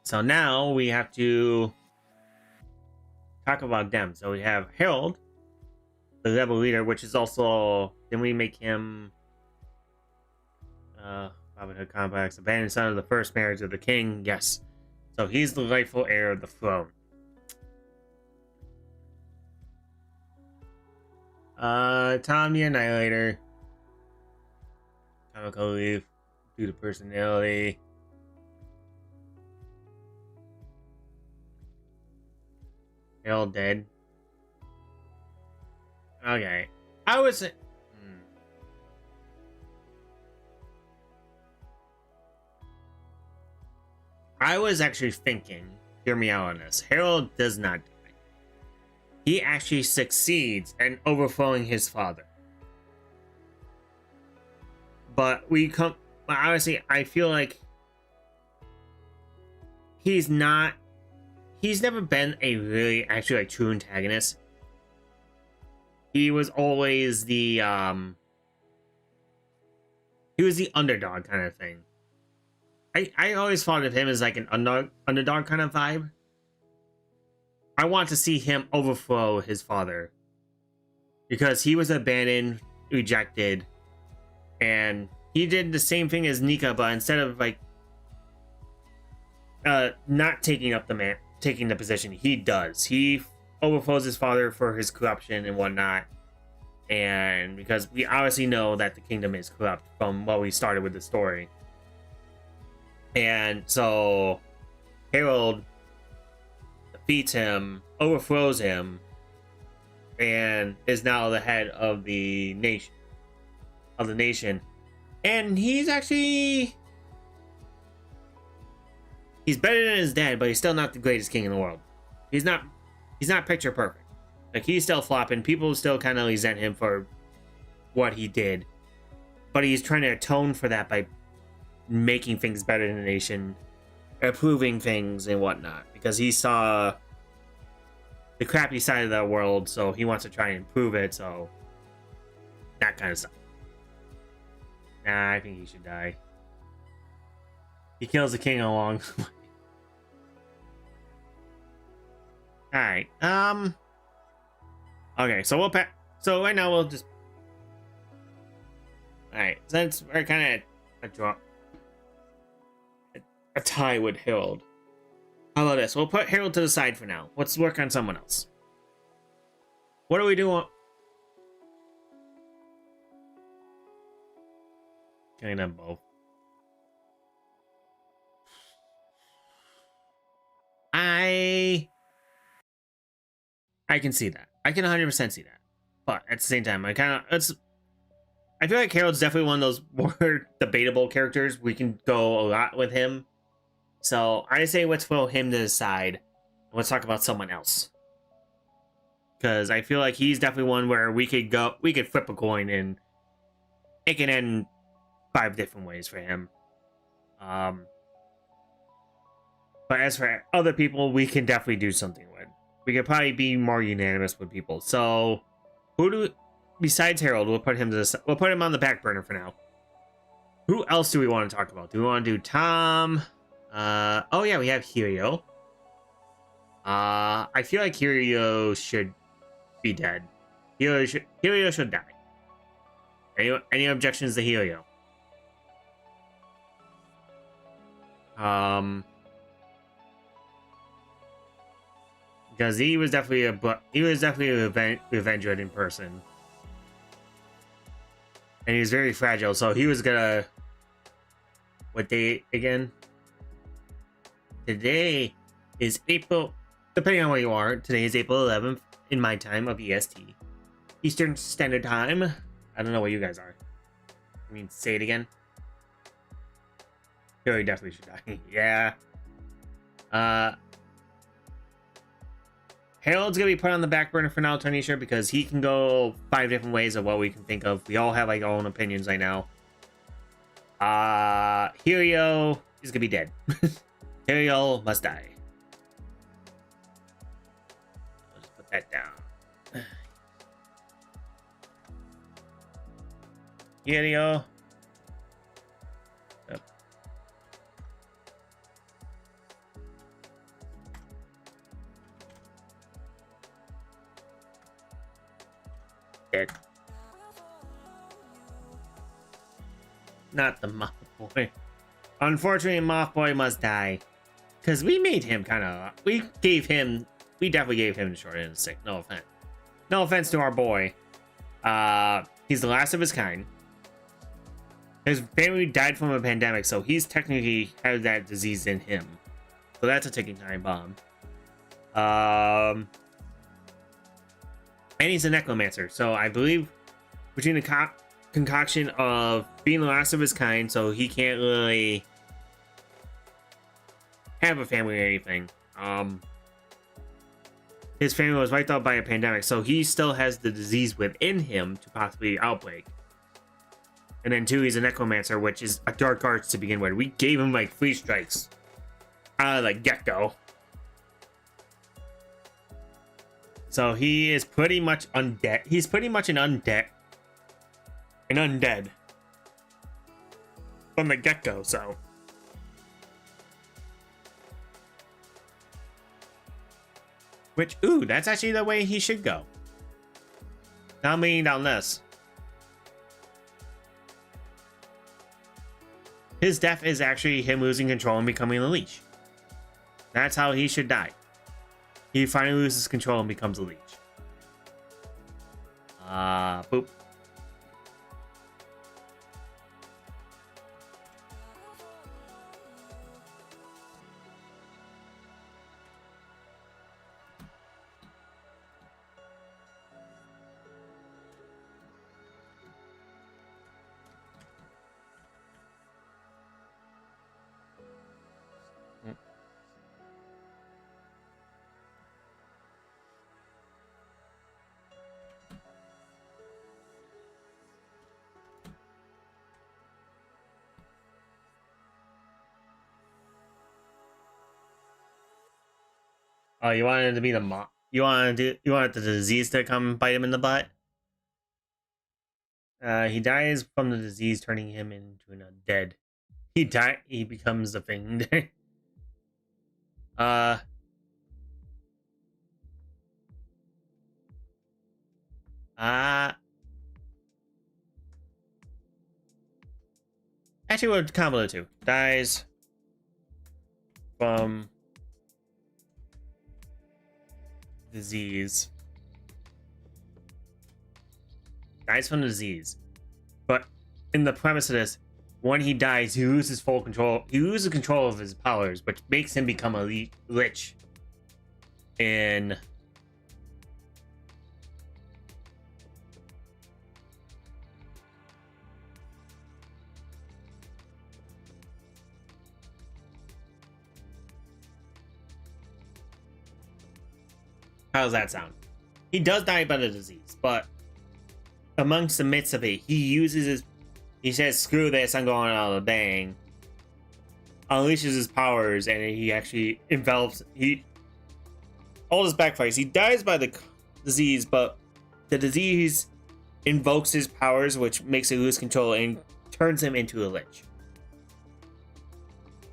[SPEAKER 1] So now we have to talk about them. So we have Harold, the rebel leader, which is also, then we make him Robin Hood complex, abandoned son of the first marriage of the king. Yes. So he's the rightful heir of the throne. Tom the Annihilator. Comical relief due to personality. Harold dead. Okay. I was actually thinking, hear me out on this. Harold does not die. He actually succeeds in overthrowing his father. But honestly, I feel like he's never been a really actually true antagonist. He was always the underdog kind of thing. I always thought of him as like an underdog kind of vibe. I want to see him overthrow his father. Because he was abandoned, rejected, and he did the same thing as Nika, but instead of like not taking the position, he does. He overthrows his father for his corruption and whatnot. And because we obviously know that the kingdom is corrupt from what we started with the story. And so Harold defeats him, overthrows him, and is now the head of the nation. And he's better than his dad, but he's still not the greatest king in the world. He's not picture perfect. Like, he's still flopping. People still kind of resent him for what he did. But he's trying to atone for that by making things better in the nation, improving things and whatnot, because he saw the crappy side of the world, so he wants to try and improve it. So that kind of stuff. Nah, I think he should die. He kills the king along the way. Alright, okay, so so right now we'll just... Alright, since we're kind of a tie with Harold. How about this? We'll put Harold to the side for now. Let's work on someone else. What do we do? Killing them both. I can see that. I can 100% see that. But at the same time, I I feel like Harold's definitely one of those more debatable characters. We can go a lot with him. So I say let's throw him to the side. Let's talk about someone else. Because I feel like he's definitely one where we could flip a coin and it can end 5 different ways for him. But as for other people, we can definitely do something with. We could probably be more unanimous with people. So besides Harold, we'll put him on the back burner for now. Who else do we want to talk about? Do we want to do Tom? Oh yeah, we have Helio. I feel like Helio should be dead. Helio should die. Any objections to Helio? Because he was definitely a revenge in person, and he was very fragile. So he was gonna. What day again? Today is April. Depending on where you are, today is April 11th in my time of EST, Eastern Standard Time. I don't know what you guys are. I mean, say it again. He definitely should die. Yeah. Harold's gonna be put on the back burner for now, Tanisha, because he can go 5 different ways of what we can think of. We all have like our own opinions right now. Helio is gonna be dead. Helio must die. I'll just put that down. Helio. Dead. Not the Moth Boy. Unfortunately, Moth Boy must die. Because we made him kind of... We definitely gave him the short end of the stick. No offense. No offense to our boy. He's the last of his kind. His family died from a pandemic, so he's technically had that disease in him. So that's a ticking time bomb. And he's a necromancer, so I believe between the concoction of being the last of his kind, so he can't really have a family or anything. His family was wiped out by a pandemic, so he still has the disease within him to possibly outbreak. And then 2, he's a necromancer, which is a dark arts to begin with. We gave him like 3 strikes out of the get-go. So he is pretty much undead. He's pretty much an undead. From the get-go, so. Which, ooh, that's actually the way he should go. Now I'm leaning down this. His death is actually him losing control and becoming a leech. That's how he should die. He finally loses control and becomes a leech. Boop. Oh, you wanted it to be the you wanted the disease to come bite him in the butt? He dies from the disease, turning him into an undead. He becomes a fiend. Actually, we'll combo the 2. Dies from disease. Dies from disease. But in the premise of this, when he dies, he loses full control. He loses control of his powers, which makes him become a lich. In How does that sound? He does die by the disease, but amongst the midst of it, he says, screw this, I'm going out of the bang. Unleashes his powers, and he actually all this backfires. He dies by the disease, but the disease invokes his powers, which makes him lose control and turns him into a lich.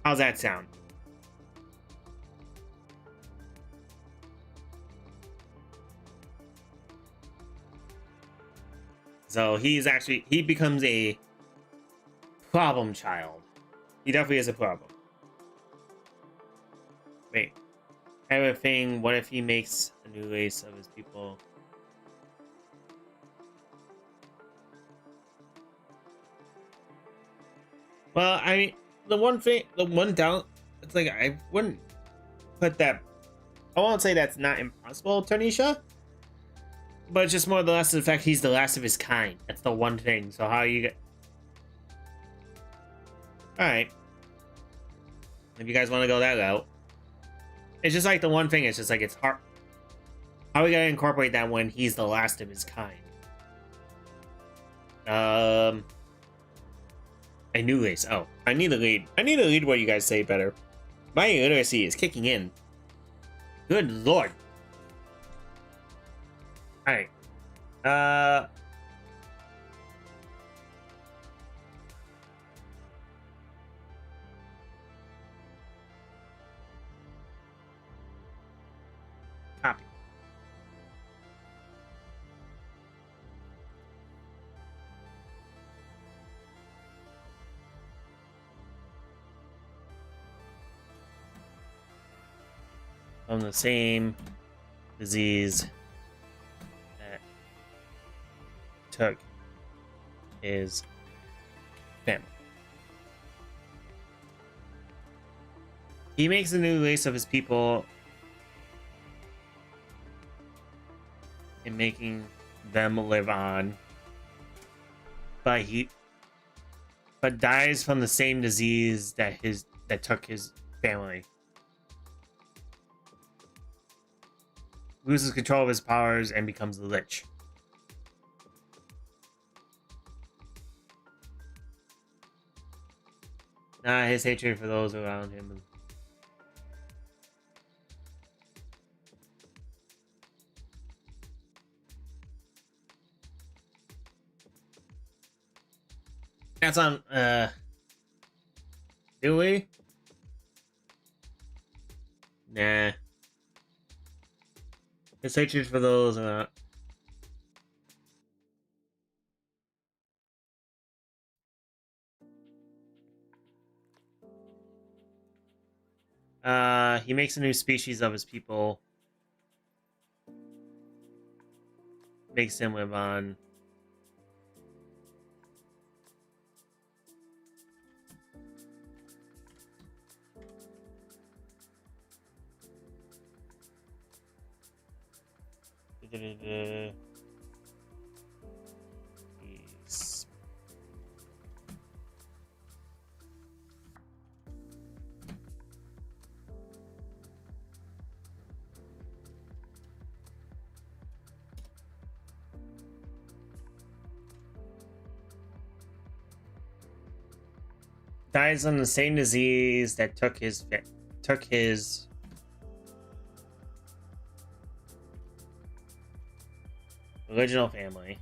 [SPEAKER 1] How's that sound? So he becomes a problem child. He definitely is a problem. Wait. I have a thing. What if he makes a new race of his people? Well, I mean, the one down, it's like, I wouldn't put that, I won't say that's not impossible, Tanisha, but it's just more or less the fact he's the last of his kind. That's the one thing. So how you get... Alright. If you guys want to go that route. It's just like the one thing, it's just like, it's hard. How are we gonna incorporate that when he's the last of his kind? A new race. Oh, I need to read. I need to read what you guys say better. My illiteracy is kicking in. Good lord. Alright. Copy. From the same disease that took his family. He makes a new race of his people in making them live on, but dies from the same disease that took his family. Loses control of his powers and becomes the lich. His hatred for those around him. That's on, do we? Nah. His hatred for those around. He makes a new species of his people. Makes them live on. Dies on the same disease that took his original family.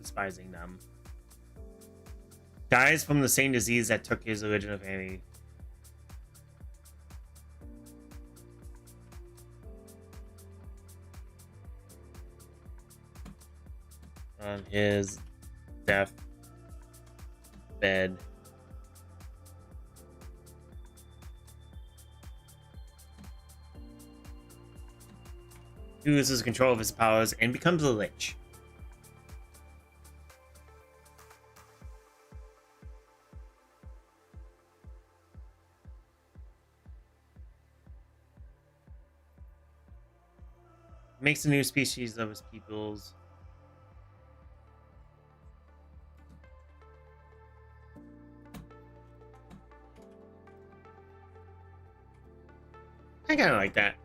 [SPEAKER 1] Despising them. Dies from the same disease that took his original family. On his death bed. Loses control of his powers and becomes a lich. Makes a new species of his peoples. I kind of like that.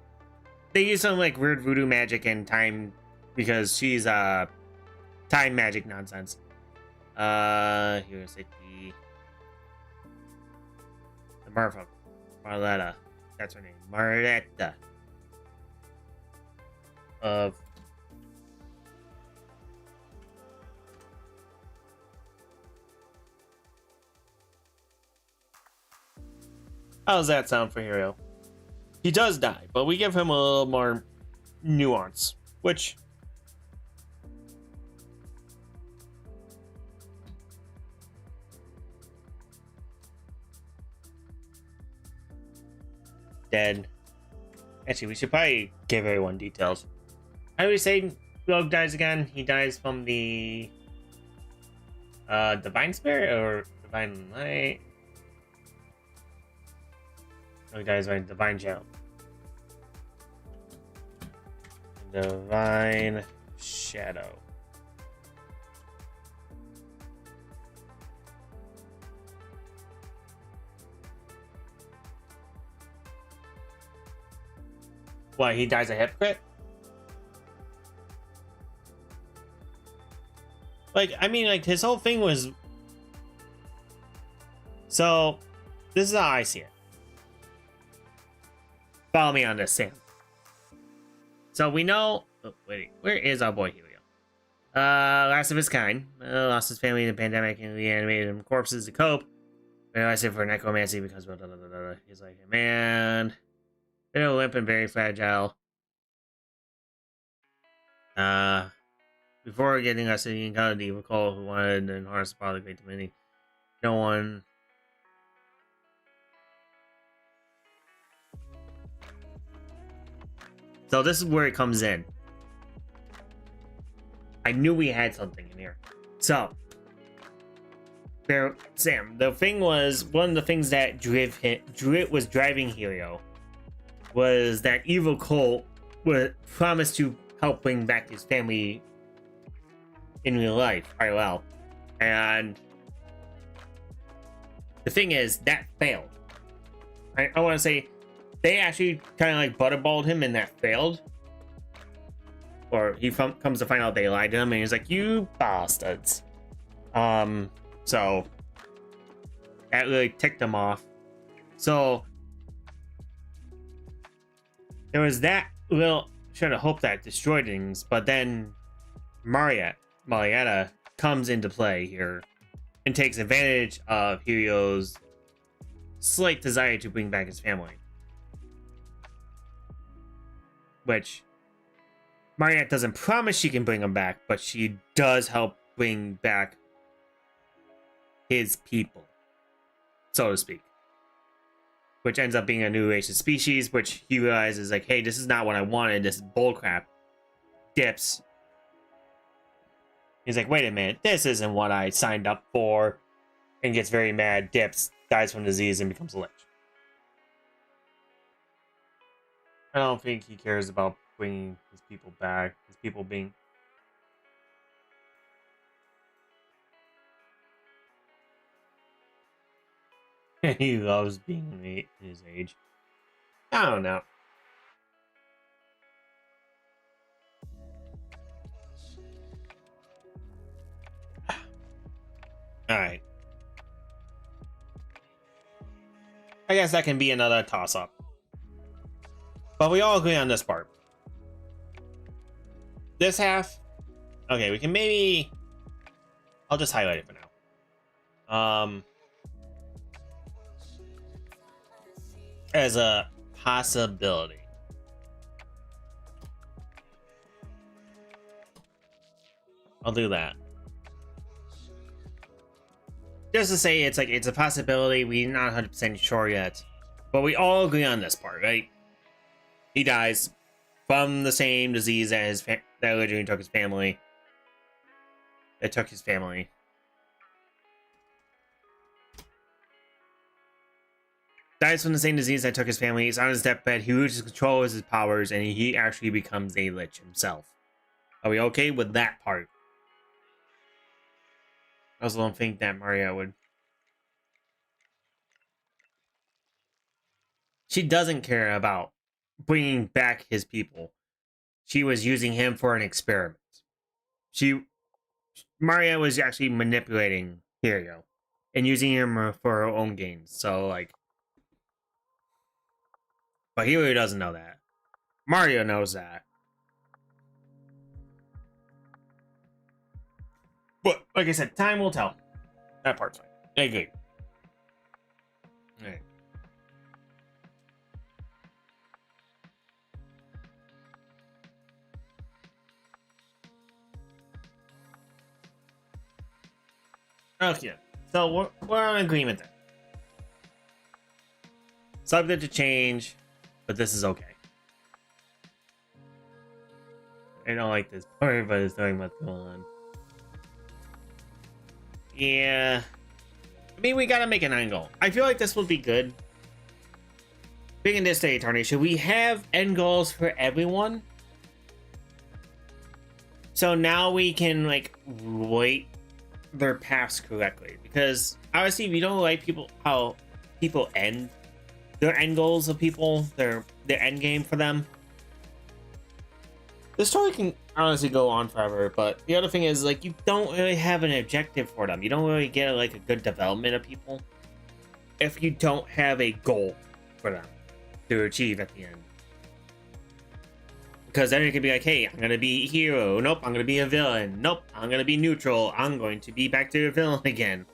[SPEAKER 1] They use some like weird voodoo magic and time because she's time magic nonsense. Here's like the Marletta. That's her name, Marletta. How's that sound for Hero? He does die, but we give him a little more nuance, which dead. Actually, we should probably give everyone details. How do we say Rogue dies again? He dies from the Divine Spirit or Divine Light? Oh, he dies by Divine Channel. Divine Shadow. What, he dies a hypocrite? Like, I mean, like, his whole thing was... So, this is how I see it. Follow me on this, Sam. So, we know... Oh, wait, where is our boy Helio? Last of his kind. Lost his family in the pandemic and reanimated him corpses to cope. Realized it for necromancy because... Blah, blah, blah, blah. He's like, man... They're limp and very fragile. Before getting us, he encountered the evil cult who wanted and harness the power of the great divinity. No one. So this is where it comes in. I knew we had something in here. So, there, Sam. The thing was one of the things that was driving Helio was that evil cult was promised to help bring back his family in real life, IRL. And the thing is, that failed. I want to say, they actually kind of like butterballed him and that failed. Or he comes to find out they lied to him and he's like, you bastards. So, that really ticked him off. So, there was that little sort of hope that destroyed things, but then Marietta comes into play here and takes advantage of Helio's slight desire to bring back his family. Which Mariette doesn't promise she can bring him back, but she does help bring back his people, so to speak. Which ends up being a new race of species, which he realizes, like, hey, this is not what I wanted, this is bullcrap. Dips. He's like, wait a minute, this isn't what I signed up for. And gets very mad, dips, dies from disease, and becomes a lich. I don't think he cares about bringing his people back, his people being... He loves being his age. I don't know. Alright. I guess that can be another toss-up. But we all agree on this part. This half... Okay, we can maybe... I'll just highlight it for now. As a possibility. I'll do that. Just to say it's like it's a possibility, we're not 100% sure yet. But we all agree on this part, right? He dies from the same disease that that originally took his family. It took his family. Dies from the same disease that took his family. He's on his deathbed. He loses control of his powers, and he actually becomes a lich himself. Are we okay with that part? I also don't think that Maria would. She doesn't care about bringing back his people. She was using him for an experiment. Maria was actually manipulating Hiro and using him for her own gains. So, like, but Hiro doesn't know that. Mario knows that. But, like I said, time will tell. That part's fine. I agree. Alright. Okay. So, we're on agreement there. Subject to change, but this is okay. I don't like this part, but it's knowing what's going on. Yeah. I mean, we gotta make an end goal. I feel like this would be good. Being in this day, Tony, should we have end goals for everyone? So now we can, like, weight their paths correctly. Because, obviously, we don't like how people end their end goals of people, their end game for them. The story can honestly go on forever, but the other thing is, like, you don't really have an objective for them. You don't really get, like, a good development of people if you don't have a goal for them to achieve at the end. Because then it could be like, hey, I'm gonna be a hero. Nope, I'm gonna be a villain. Nope, I'm gonna be neutral. I'm going to be back to a villain again.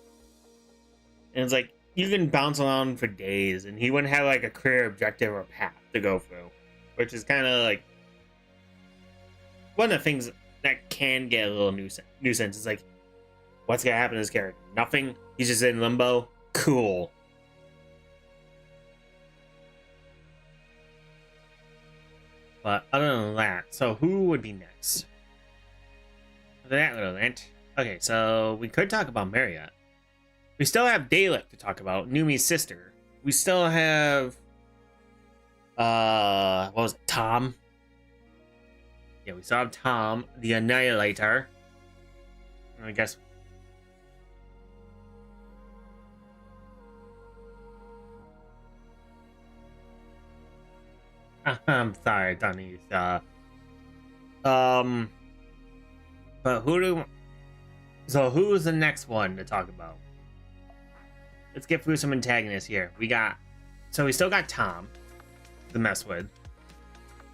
[SPEAKER 1] And it's like, you can bounce around for days, and he wouldn't have, like, a clear objective or path to go through. Which is kind of, like, one of the things that can get a little nuisance is like, what's gonna happen to this character? Nothing. He's just in limbo. Cool. But other than that, so who would be next? That little rant. Okay, so we could talk about Marriott. We still have Dalek to talk about, Numi's sister. We still have what was it, Tom? Yeah, we still have Tom, the Annihilator. I guess. I'm sorry, Donnie. But so who's the next one to talk about? Let's get through some antagonists here. So we still got Tom to mess with.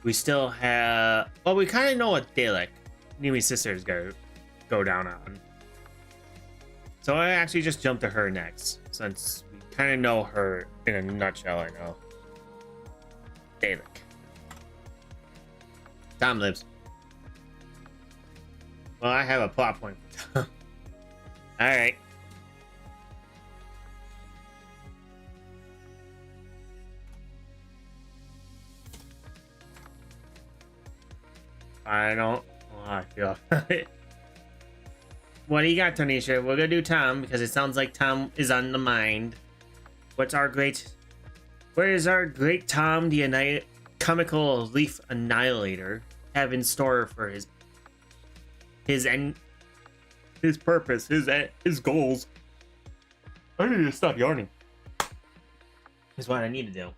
[SPEAKER 1] We still have, well, we kind of know what Dalek, Numi's sister, is gonna go down on. So I actually just jumped to her next, since we kind of know her in a nutshell. I know. Dalek. Tom lives. Well, I have a plot point for Tom. Alright. I don't. Oh, I feel. What do you got, Tanisha? We're gonna do Tom because it sounds like Tom is on the mind. Where is our great Tom, the comical leaf annihilator, have in store for his purpose, his goals? I need to stop yawning. Is what I need to do.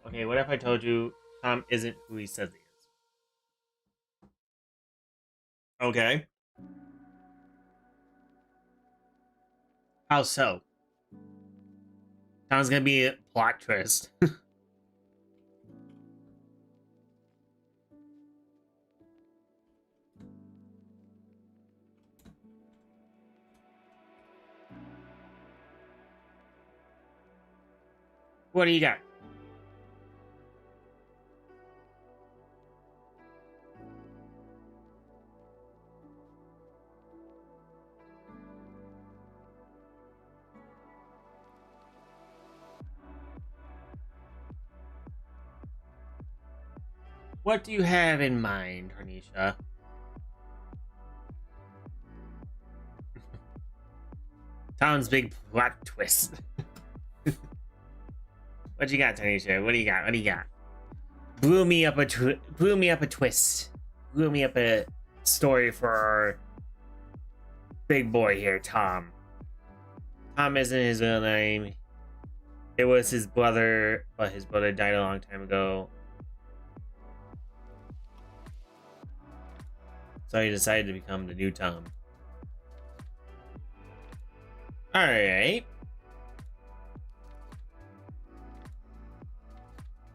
[SPEAKER 1] Okay, what if I told you Tom isn't who he says he is? Okay. How so? Tom's gonna be a plot twist. What do you got? What do you have in mind, Harnisha? Tom's big plot twist. What you got, Tanisha? What do you got? What do you got? Blew me up a twist. Blew me up a story for our big boy here, Tom. Tom isn't his real name. it was his brother, but his brother died a long time ago. So he decided to become the new Tom. Alright.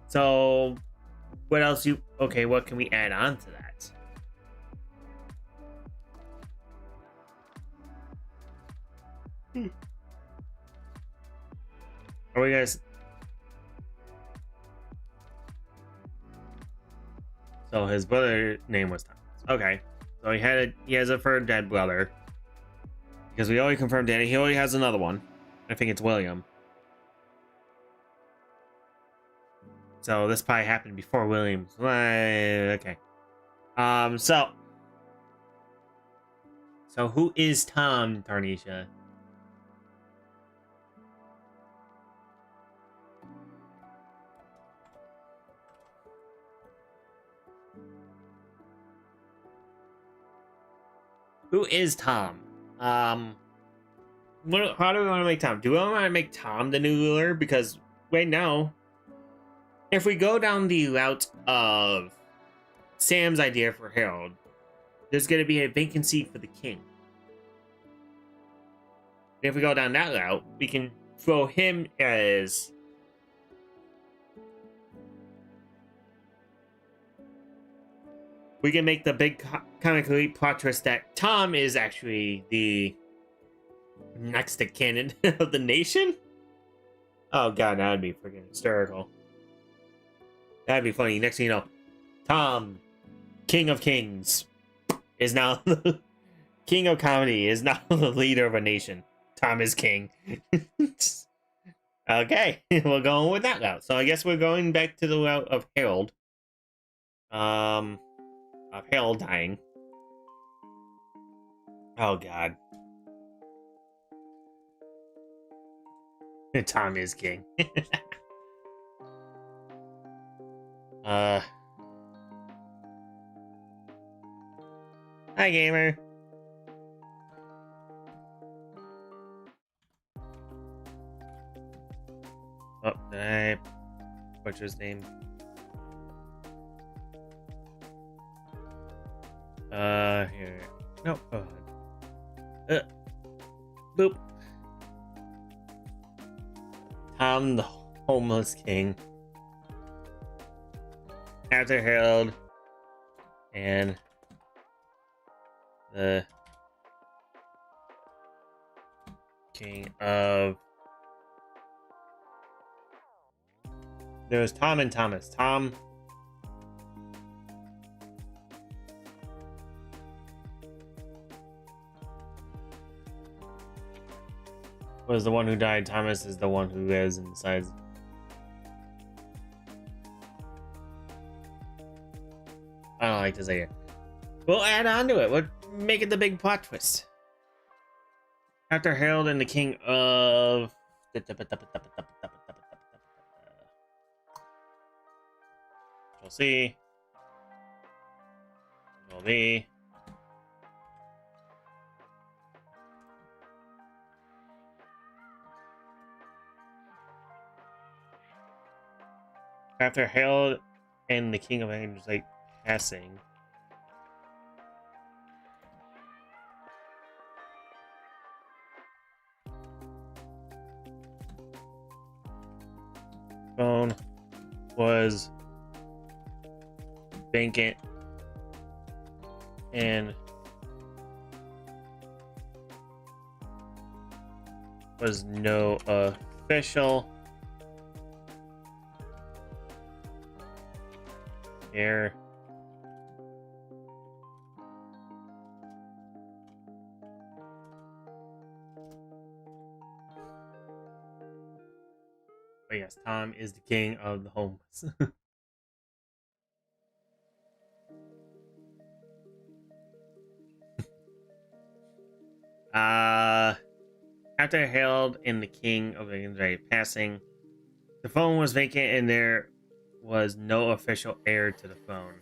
[SPEAKER 1] So, what else you... Okay, what can we add on to that? Are we guys... So his brother name was Thomas. Okay. So he has a third dead brother. Because we already confirmed that he already has another one. I think it's William. So this probably happened before Williams. Okay. So who is Tom, Tarnisha? Who is Tom? How do we want to make Tom? Do we want to make Tom the new ruler? Because right now, if we go down the route of Sam's idea for Harold, there's going to be a vacancy for the king. If we go down that route, we can throw him as... We can make the big comically plot twist that Tom is actually the next to canon of the nation. Oh god, that would be freaking hysterical. That'd be funny. Next thing you know, Tom, King of Kings, is now the King of Comedy, is now the leader of a nation. Tom is king. Okay, we're going with that route. So I guess we're going back to the route of Harold. Of Harold dying. Oh god. Tom is king. Hi gamer. Oh, did I butcher his name? Here. No, go ahead. Boop. Tom the homeless king. After Harold and the king of... There's Tom and Thomas. Tom was the one who died. Thomas is the one who lives and decides. I don't like to say it. We'll add on to it. We'll make it the big plot twist. After Harold and the king of... We'll see. Will be. After Harold and the King of Angels like passing. Phone was vacant and was no official heir. But yes, Tom is the king of the homeless. After Harold and the king of England passing, the phone was vacant and there was no official heir to the phone.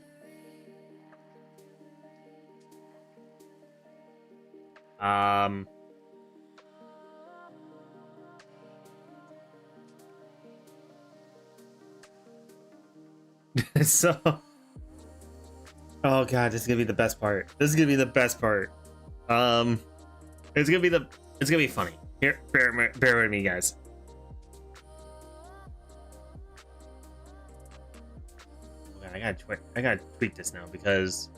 [SPEAKER 1] So, oh god, this is gonna be the best part. This is gonna be the best part. It's gonna be funny. Here, bear with me, guys. Okay, I gotta tweak this now because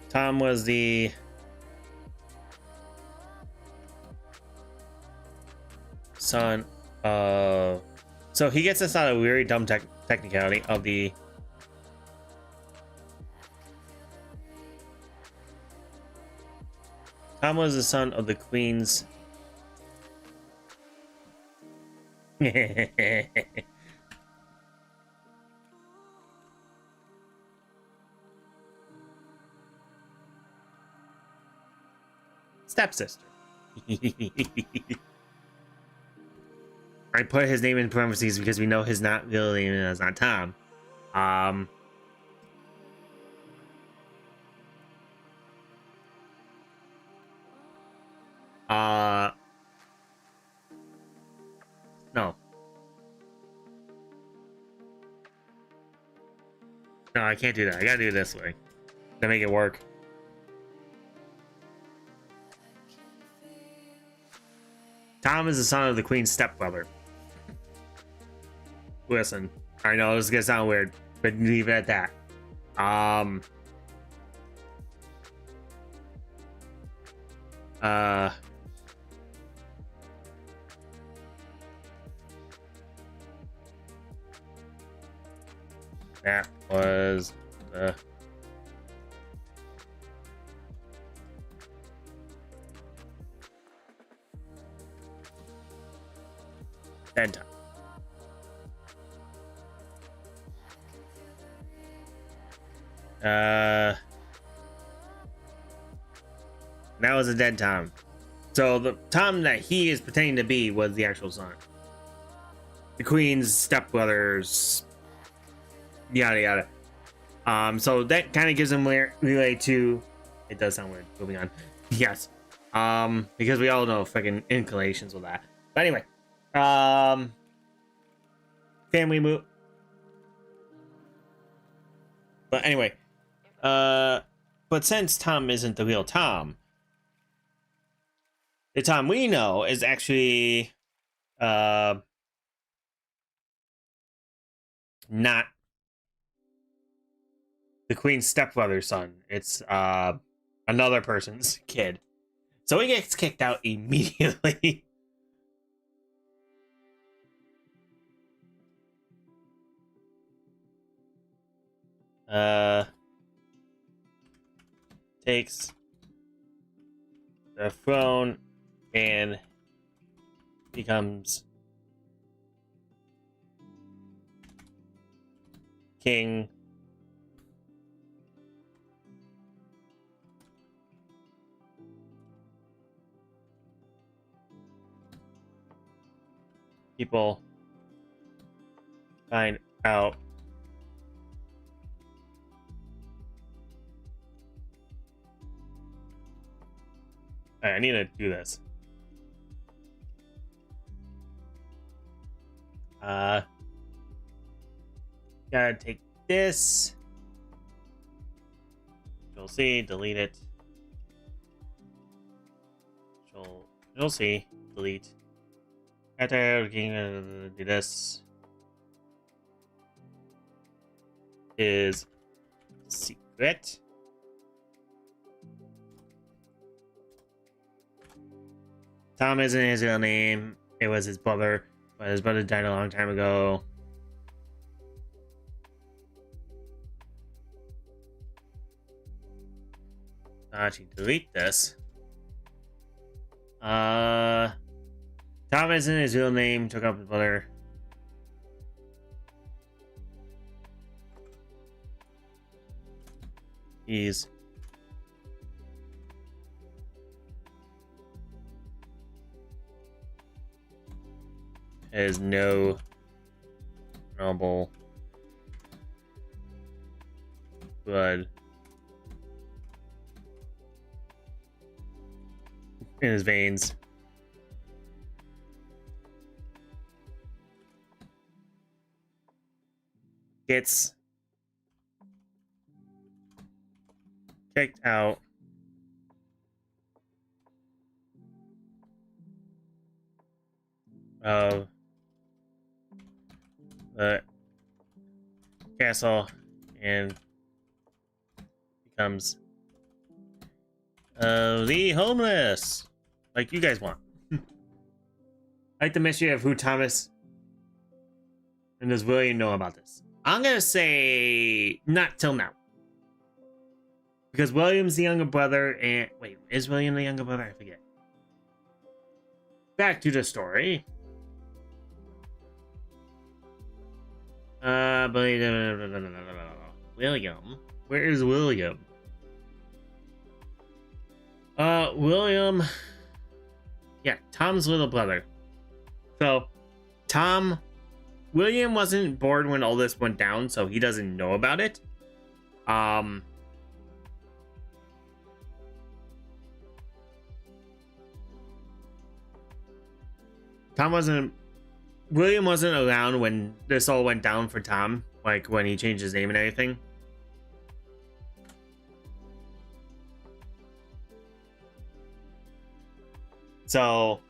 [SPEAKER 1] Tom was the son of, so he gets this out of a very dumb technicality of the Tom was the son of the Queen's stepsister. I put his name in parentheses because we know his not real name is not Tom. No. No, I can't do that. I gotta do it this way to make it work. Tom is the son of the Queen's stepbrother. Listen, I know this is gonna sound weird, but leave it at that. That was the dead time. That was a dead Tom. So the Tom that he is pretending to be was the actual son. The Queen's stepbrothers, yada yada. So that kind of gives him relay to. It does sound weird. Moving on. Yes. Because we all know freaking inclinations with that. But anyway, family move. But anyway, but since Tom isn't the real Tom, the Tom we know is actually not the Queen's stepbrother's son. It's another person's kid. So he gets kicked out immediately. Takes the throne and becomes king. People find out I need to do this. Gotta take this. Control C, delete it. Control C, delete. After do this is secret. Tom isn't his real name. It was his brother, but his brother died a long time ago. Actually, delete this. Tom isn't his real name. Took up his brother. He's has no noble blood in his veins. Gets kicked out of the castle and becomes the homeless, like you guys want. I like the mystery of who Thomas and does William know about this. I'm gonna say not till now, because William's the younger brother, and wait, is William the younger brother? I forget. Back to the story. William. Where is William? William. Yeah, Tom's little brother. So, William wasn't born when all this went down, so he doesn't know about it. Tom wasn't. William wasn't around when this all went down for Tom, like when he changed his name and everything. So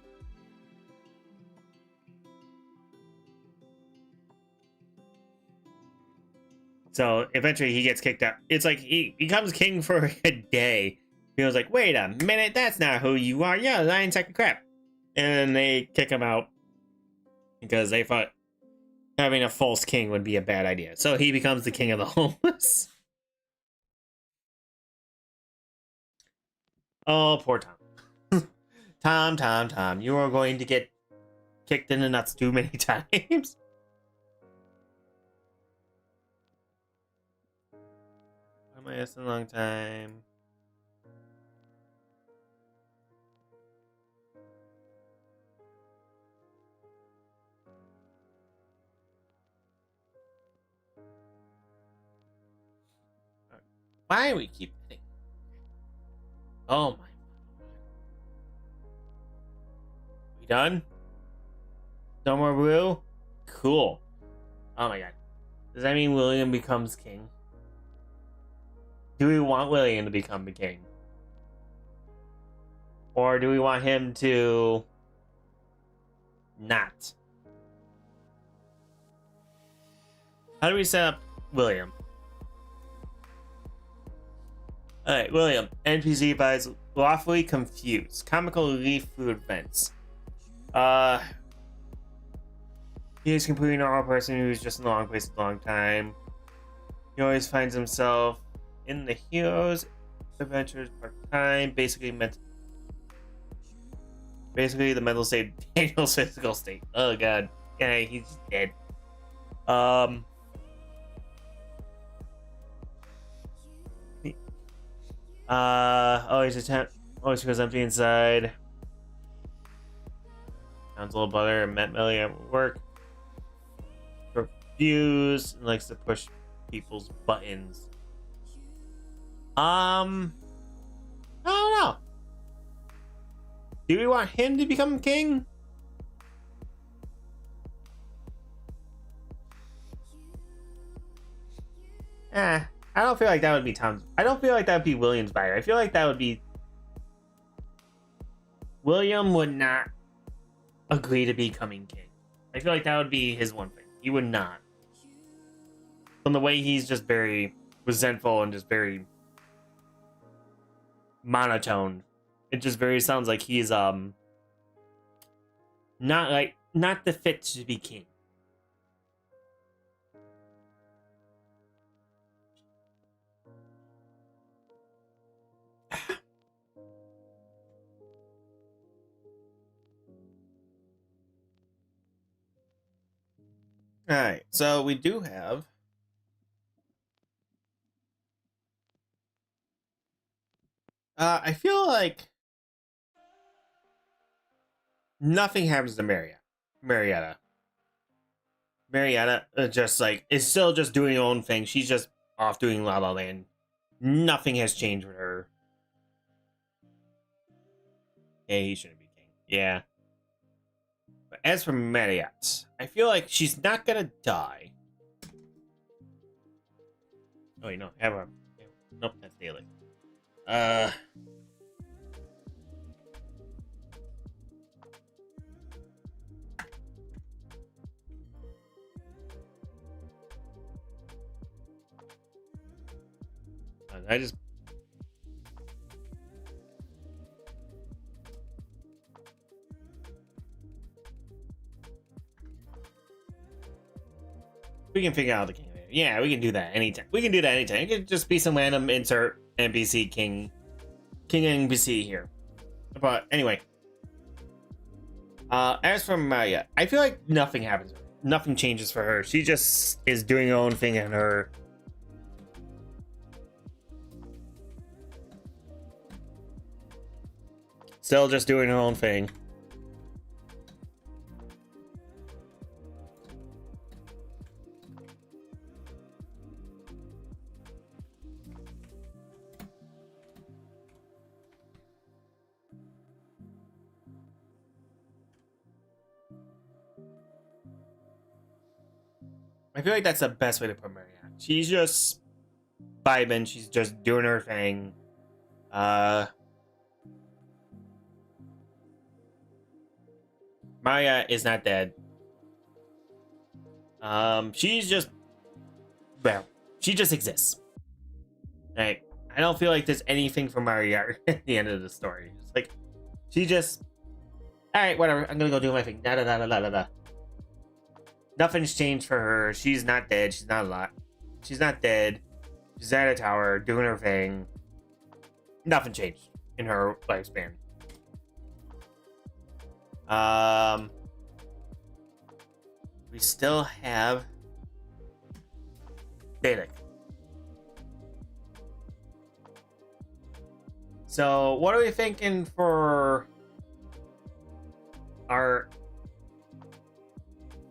[SPEAKER 1] eventually he gets kicked out. It's like he becomes king for a day. He was like, wait a minute, that's not who you are. Yeah, lying sack of crap. And they kick him out because they thought having a false king would be a bad idea. So he becomes the king of the homeless. Oh, poor Tom. Tom, you are going to get kicked in the nuts too many times. Why am I asking a long time? Why do we keep hitting? Oh my. We done? No more blue? Cool. Oh my god. Does that mean William becomes king? Do we want William to become the king? Or do we want him to not? How do we set up William? Alright, William. NPC vibes lawfully confused. Comical relief through events. He is completely normal person who's just in the wrong place at the wrong time. He always finds himself in the hero's adventures part-time. Basically the mental state Daniel's physical state. Oh god. Yeah, he's dead. Always feels empty inside. Sounds a little butter. Met Millie at work. Refused and likes to push people's buttons. I don't know. Do we want him to become king? I don't feel like that would be Tom's. I don't feel like that would be William's buyer. I feel like that would be. William would not agree to becoming king. I feel like that would be his one thing. He would not. From the way he's just very resentful and just very monotone. It just very sounds like he's not the fit to be king. Alright, so we do have I feel like nothing happens to Marietta. Marietta just like is still just doing her own thing. She's just off doing La La Land. Nothing has changed with her. Yeah, he shouldn't be king. Yeah. But as for Mariette, I feel like she's not gonna die. Oh, wait, no, have a. Nope, that's daily. Uh. I just. We can figure out the king. Yeah, we can do that anytime. We can do that anytime. It could just be some random insert NPC king NPC here. But anyway. As for Maya, I feel like nothing happens. Nothing changes for her. She just is doing her own thing in her. Still just doing her own thing. I feel like that's the best way to put Maria. She's just vibing. She's just doing her thing. Maria is not dead. She's just, well, she just exists. Like, I don't feel like there's anything for Maria at the end of the story. It's like, she just, all right, whatever. I'm gonna go do my thing. Da da da da da da. Nothing's changed for her. She's not dead. She's not alive. She's not dead. She's at a tower doing her thing. Nothing changed in her lifespan. We still have Dalek. So, what are we thinking for our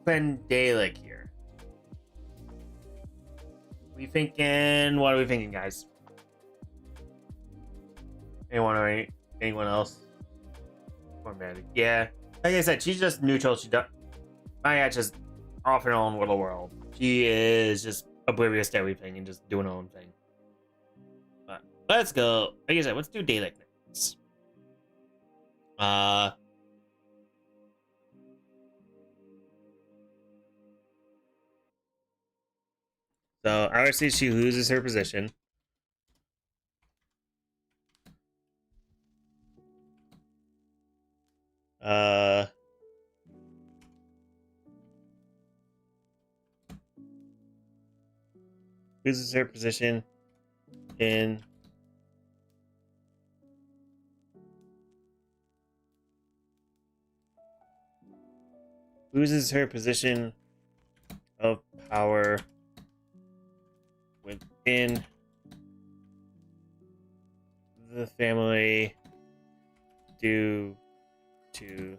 [SPEAKER 1] friend Dalek here? We thinking? What are we thinking, guys? Anyone else? Formatted. Yeah. Like I said, she's just neutral. She does. Maya just off her own little world. She is just oblivious to everything and just doing her own thing. But let's go. Like I said, let's do Dalek next. So obviously she loses her position. Loses her position in loses her position of power within the family due to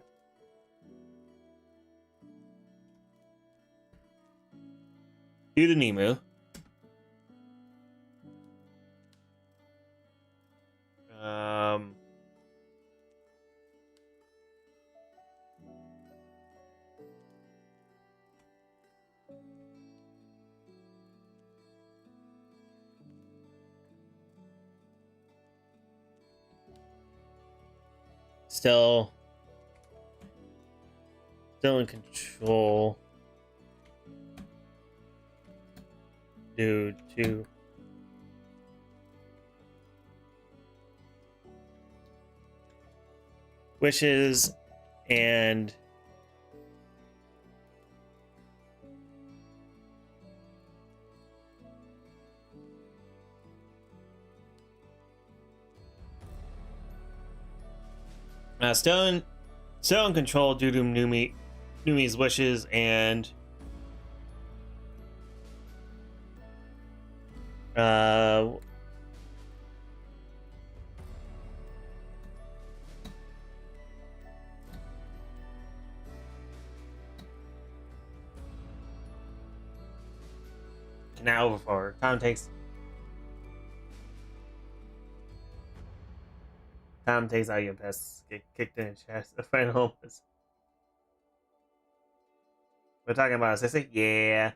[SPEAKER 1] Nemu. Still in control due to wishes and still in control due to Numi's wishes and cannot overflow her. Tom takes out your best. Get kicked in the chest. The final homeless. We're talking about a sissy? Yeah.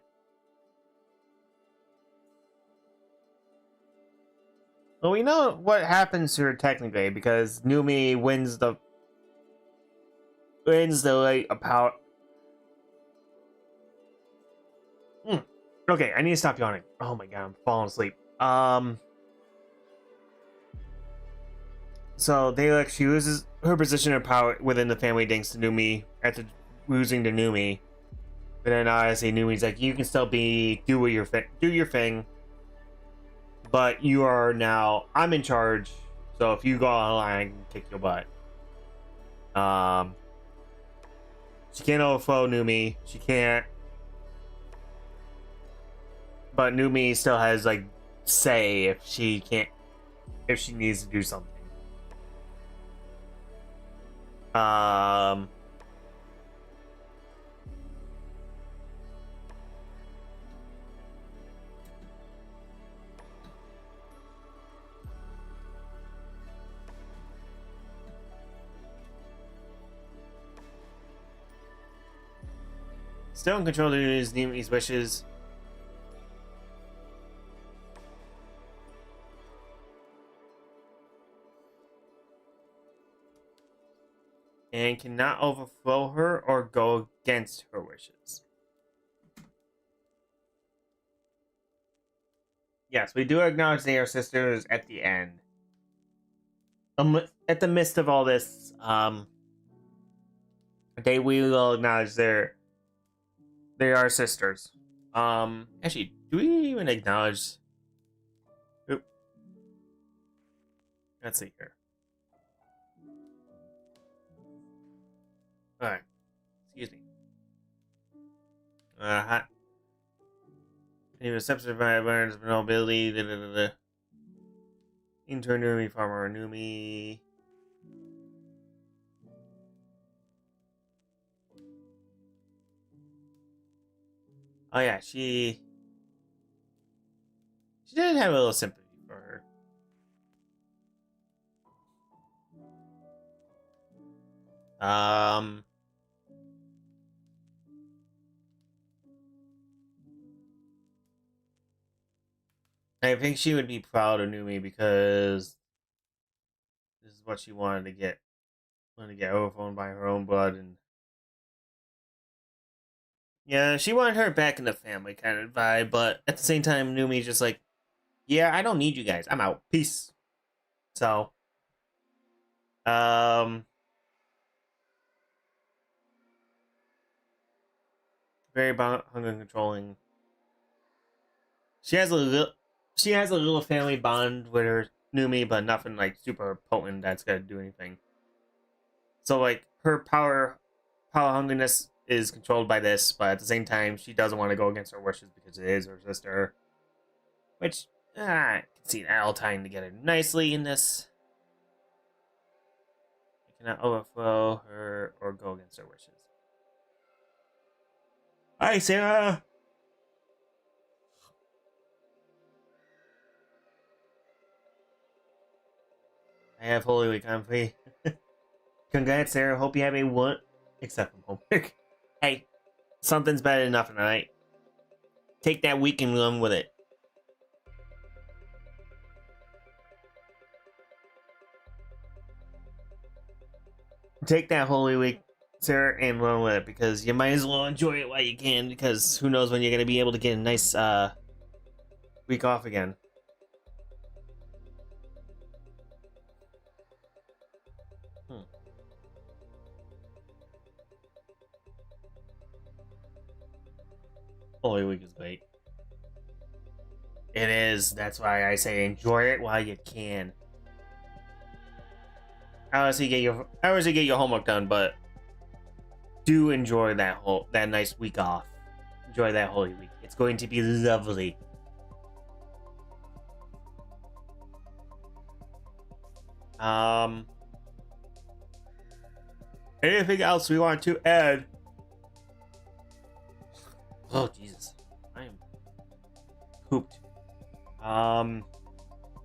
[SPEAKER 1] Well, we know what happens to her technically because Numi wins the like about. Okay, I need to stop yawning. Oh my god, I'm falling asleep. So they she loses her position of power within the family thanks to Numi after losing to Numi. But then obviously Numi's like, you can still do your thing, but you are now I'm in charge. So if you go online, I can kick your butt. She can't overflow Numi. She can't. But Numi still has like say if she needs to do something. Still in control of Numi's wishes. And cannot overthrow her or go against her wishes. Yes, we do acknowledge they are sisters at the end. At the midst of all this, they will acknowledge they are sisters. Actually, do we even acknowledge? Oop. Let's see here. Alright. Excuse me. He was substituted by awareness of nobility. Intern Numi, farmer Numi. Oh yeah, she did have a little sympathy for her. I think she would be proud of Numi because this is what she wanted to get. Wanted to get overthrown by her own blood, and yeah, she wanted her back in the family kind of vibe. But at the same time, Numi's just like, yeah, I don't need you guys. I'm out. Peace. So, very hunger controlling. She has a little family bond with her Numi, but nothing like super potent that's gonna do anything. So like her power hungriness is controlled by this, but at the same time she doesn't want to go against her wishes because it is her sister. Which I can see that all tying together nicely in this. I cannot overflow her or go against her wishes. Hi, Sarah. I have Holy Week on free. Congrats, Sarah. Hope you have a one, except from homework. Hey, something's better than nothing, alright? Take that week and run with it. Take that Holy Week, Sarah, and run with it because you might as well enjoy it while you can because who knows when you're going to be able to get a nice week off again. Holy Week is great. It is. That's why I say enjoy it while you can. Obviously get your homework done, but do enjoy that nice week off. Enjoy that Holy Week. It's going to be lovely. Anything else we want to add? Oh Jesus, pooped.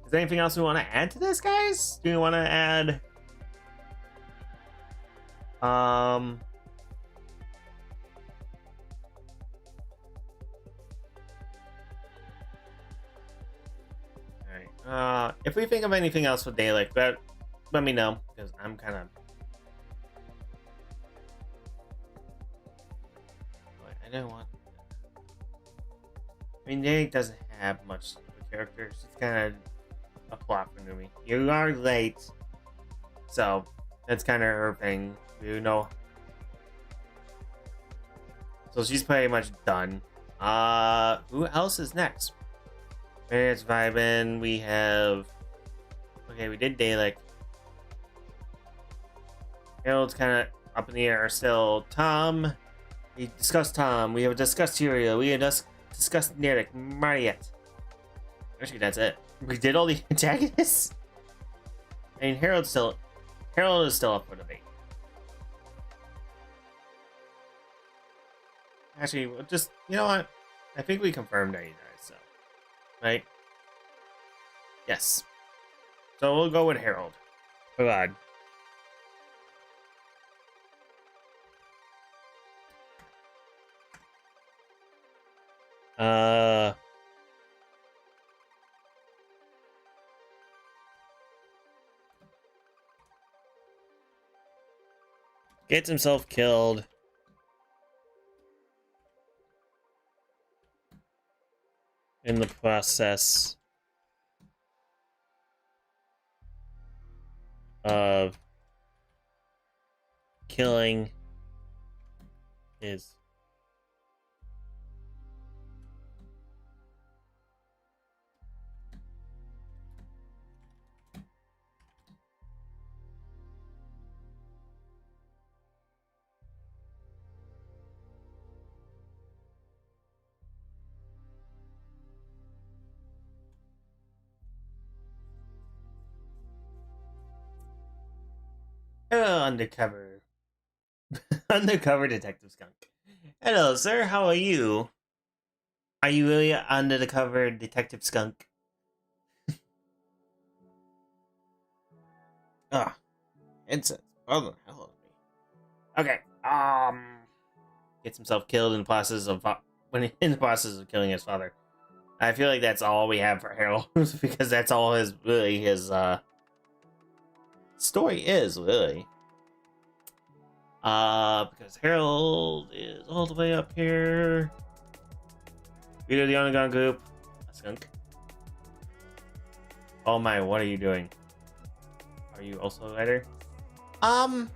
[SPEAKER 1] Is there anything else we want to add to this, guys? Do we want to add? Alright, if we think of anything else for Dalek, let me know, because I'm kind of... I don't want... I mean, Dalek doesn't have much of a character. It's just kind of a plot for me. You are late, so that's kind of her thing. You know. So she's pretty much done. Who else is next? It's vibing. We have... Okay, we did Dalek. Harold's kind of up in the air still. Tom. We discussed Tom. We have discussed Tyria. We have discussed Derek. Mariette. Actually, that's it. We did all the antagonists? I mean, Harold is still up for debate. Actually, just, you know what? I think we confirmed that, you guys, so. Right? Yes. So we'll go with Harold. Oh god. Gets himself killed. In the process of killing his undercover undercover detective skunk. Hello, sir. How are you? Are you really an undercover detective skunk? Ah, it's oh hell of me. Okay. Gets himself killed in the process of in the process of killing his father. I feel like that's all we have for Harold because that's all his story is really. Because Harold is all the way up here. Leader of the Underground Group. A skunk. Oh my, what are you doing? Are you also a writer? I'm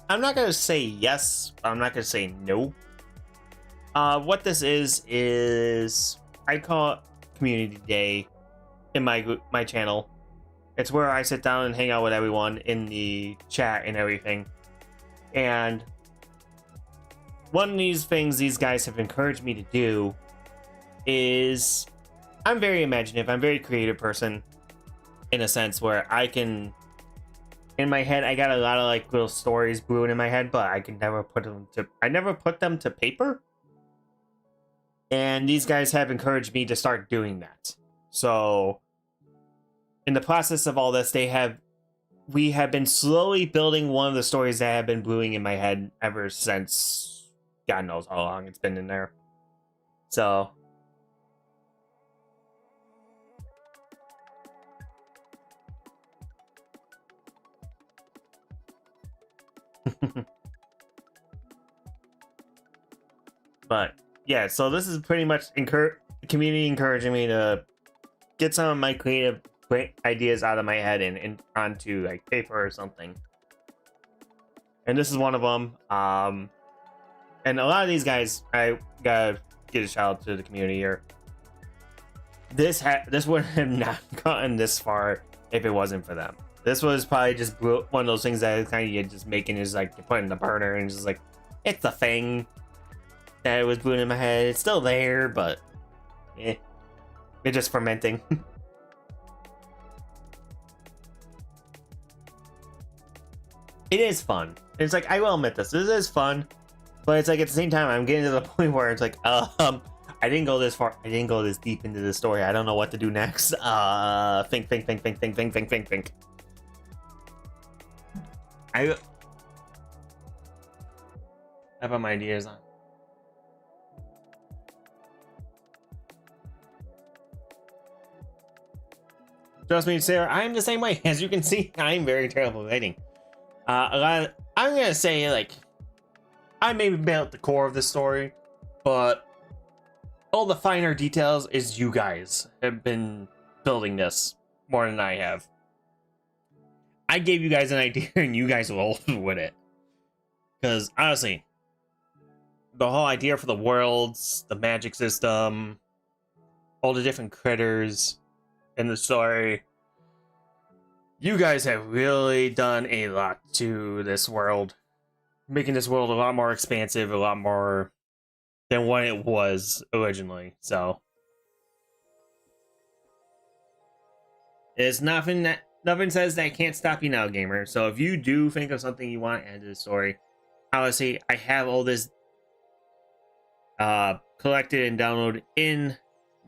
[SPEAKER 1] not gonna say yes, but I'm not gonna say no. What this is I call it Community Day in my channel. It's where I sit down and hang out with everyone in the chat and everything. And one of these things these guys have encouraged me to do is I'm very imaginative. I'm a very creative person in a sense where I can, in my head, I got a lot of like little stories brewing in my head, but I can never put them to paper. And these guys have encouraged me to start doing that. So in the process of all this, we have been slowly building one of the stories that have been brewing in my head ever since God knows how long it's been in there. So but yeah, so this is pretty much community encouraging me to get some of my creative ideas out of my head and onto like paper or something. And this is one of them. And a lot of these guys, I gotta get a shout out to the community here. This would have not gotten this far if it wasn't for them. This was probably just one of those things that kind of just making is like you put in the burner and just like it's a thing that it was brewing in my head. It's still there, but it's just fermenting. It is fun. It's like I will admit this is fun, but it's like at the same time I'm getting to the point where it's like I didn't go this far. I didn't go this deep into the story. I don't know what to do next. Think. I have my ideas on. Trust me, Sarah, I am the same way. As you can see, I am very terrible at writing. I'm gonna say, like, I maybe built the core of the story, but all the finer details is you guys have been building this more than I have. I gave you guys an idea and you guys rolled with it. Because, honestly, the whole idea for the worlds, the magic system, all the different critters in the story, you guys have really done a lot to this world. Making this world a lot more expansive, a lot more than what it was originally. So it's nothing says that can't stop you now, gamer. So if you do think of something you want to add to the story, honestly, I have all this collected and downloaded in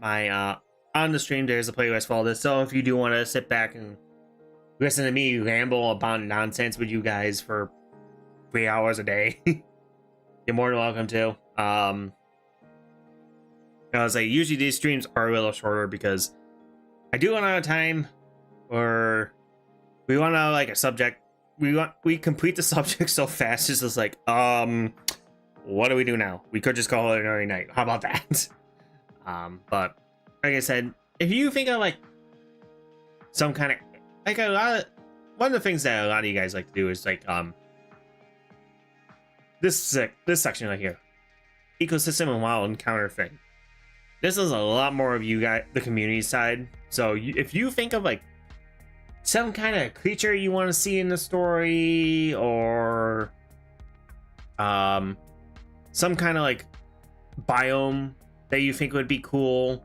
[SPEAKER 1] my on the stream. There's a playlist for all this. So if you do want to sit back and listen to me ramble about nonsense with you guys for 3 hours a day, you're more than welcome to. I was like, usually these streams are a little shorter because I do run out of time, or we run out of like a subject. We complete the subject so fast. It's just like, what do we do now? We could just call it an early night. How about that? But like I said, if you think of like some kind of like one of the things that a lot of you guys like to do is like this section right here, ecosystem and wild encounter thing. This is a lot more of you guys, the community side. So if you think of like some kind of creature you want to see in the story, or some kind of like biome that you think would be cool,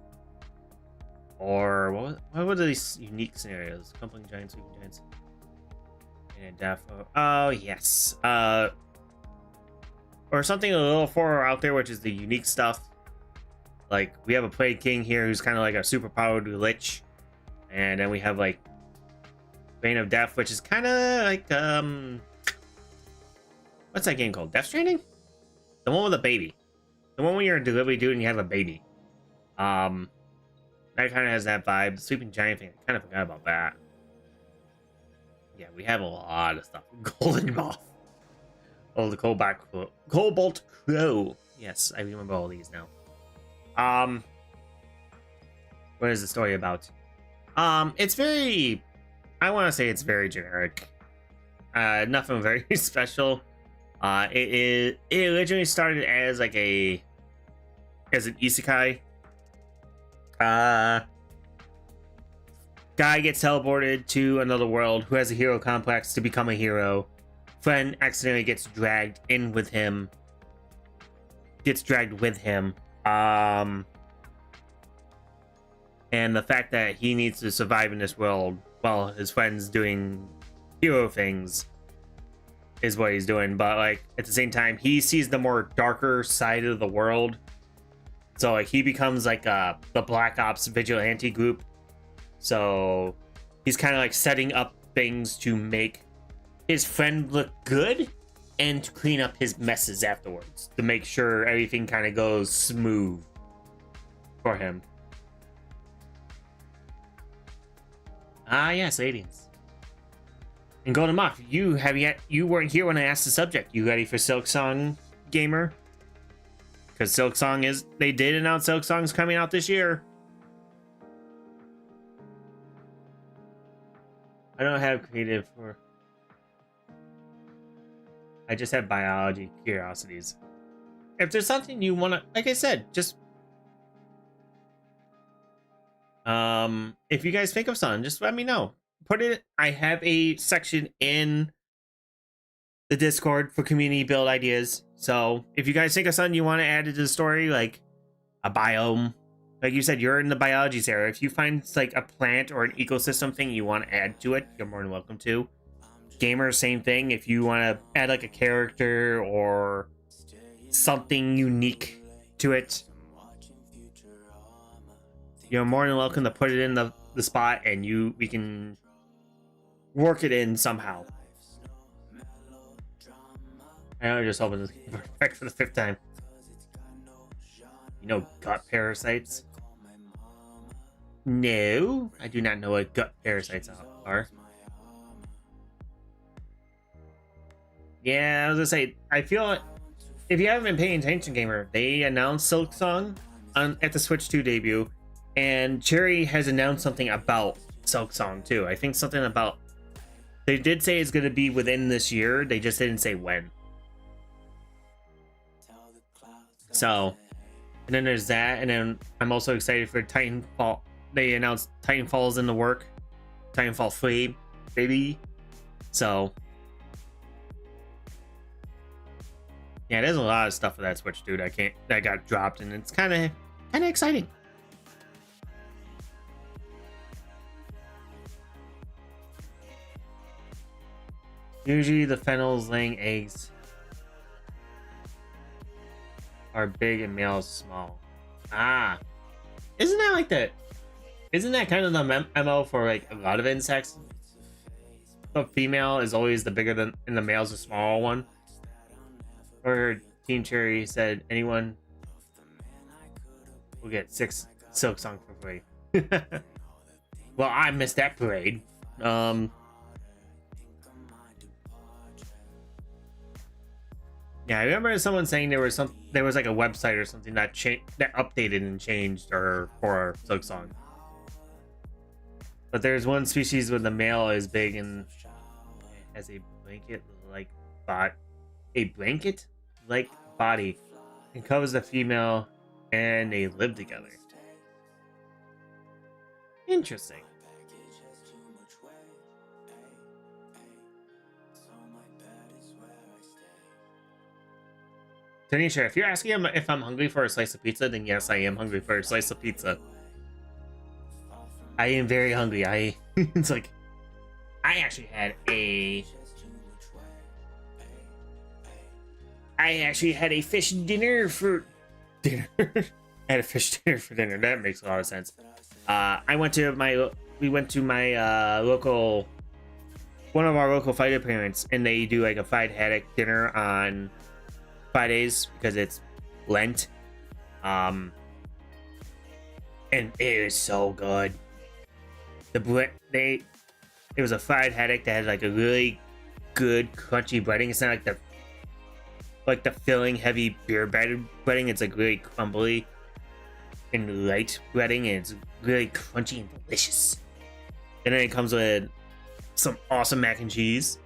[SPEAKER 1] or what were these unique scenarios? Crumbling giants, sweeping giants, and death. Oh yes, or something a little further out there, which is the unique stuff. Like, we have a Plague King here who's kind of like a superpowered lich. And then we have, like, Bane of Death, which is kind of like, what's that game called? Death Stranding? The one with a baby. The one when you're a delivery dude and you have a baby. That kind of has that vibe. The Sleeping Giant thing, I kind of forgot about that. Yeah, we have a lot of stuff. Golden Moth. Oh, the Cobalt Crow. Yes, I remember all these now. What is the story about? It's very, I want to say it's very generic. Nothing very special. It originally started as like an isekai. Guy gets teleported to another world who has a hero complex to become a hero. Friend accidentally gets dragged with him. And the fact that he needs to survive in this world while his friend's doing hero things is what he's doing. But like at the same time, he sees the more darker side of the world. So like he becomes like the Black Ops vigilante group. So he's kind of like setting up things to make his friend look good and to clean up his messes afterwards, to make sure everything kind of goes smooth for him. Ah, yes, aliens. And Golden Moth, you weren't here when I asked the subject. You ready for Silksong, gamer? Because Silksong they did announce Silksong's coming out this year. I don't have creative for... I just have biology curiosities. If there's something you want to, like I said, just if you guys think of something, just let me know. Put it. I have a section in the Discord for community build ideas. So if you guys think of something you want to add to the story, like a biome, like you said, you're in the biology area. If you find like a plant or an ecosystem thing you want to add to it, you're more than welcome to. Gamer, same thing. If you want to add like a character or something unique to it, you're more than welcome to put it in the spot, and we can work it in somehow. I just opened this back for the 5th time. You know gut parasites? No, I do not know what gut parasites are. Yeah, I was gonna say, I feel like if you haven't been paying attention, gamer, they announced Silksong at the Switch 2 debut, and Cherry has announced something about Silksong too. I think something about, they did say it's gonna be within this year, they just didn't say when. So, and then there's that, and then I'm also excited for Titanfall. They announced Titanfall's in the work. Titanfall 3, baby. So, yeah, there's a lot of stuff for that Switch, dude. That got dropped, and it's kind of exciting. Usually the fennels laying eggs are big and males small. Ah, isn't that like that? Isn't that kind of the MO for like a lot of insects? The female is always the bigger than, and the male's the smaller one. Or Team Cherry said anyone will get 6 Silksong for free. Well, I missed that parade. Yeah, I remember someone saying there was like a website or something that updated and changed for Silksong. But there's one species where the male is big and has a blanket-like body and covers the female, and they live together. Interesting. Tanisha, if you're asking if I'm hungry for a slice of pizza, then yes, I am hungry for a slice of pizza. I am very hungry. It's like, I actually had a fish dinner for dinner. I had a fish dinner for dinner. That makes a lot of sense. We went to my local, one of our local fighter parents, and they do like a fried haddock dinner on Fridays because it's Lent. And it is so good. It was a fried haddock that had like a really good crunchy breading. It's not like the filling heavy beer breading. It's like really crumbly and light breading, and it's really crunchy and delicious. And then it comes with some awesome mac and cheese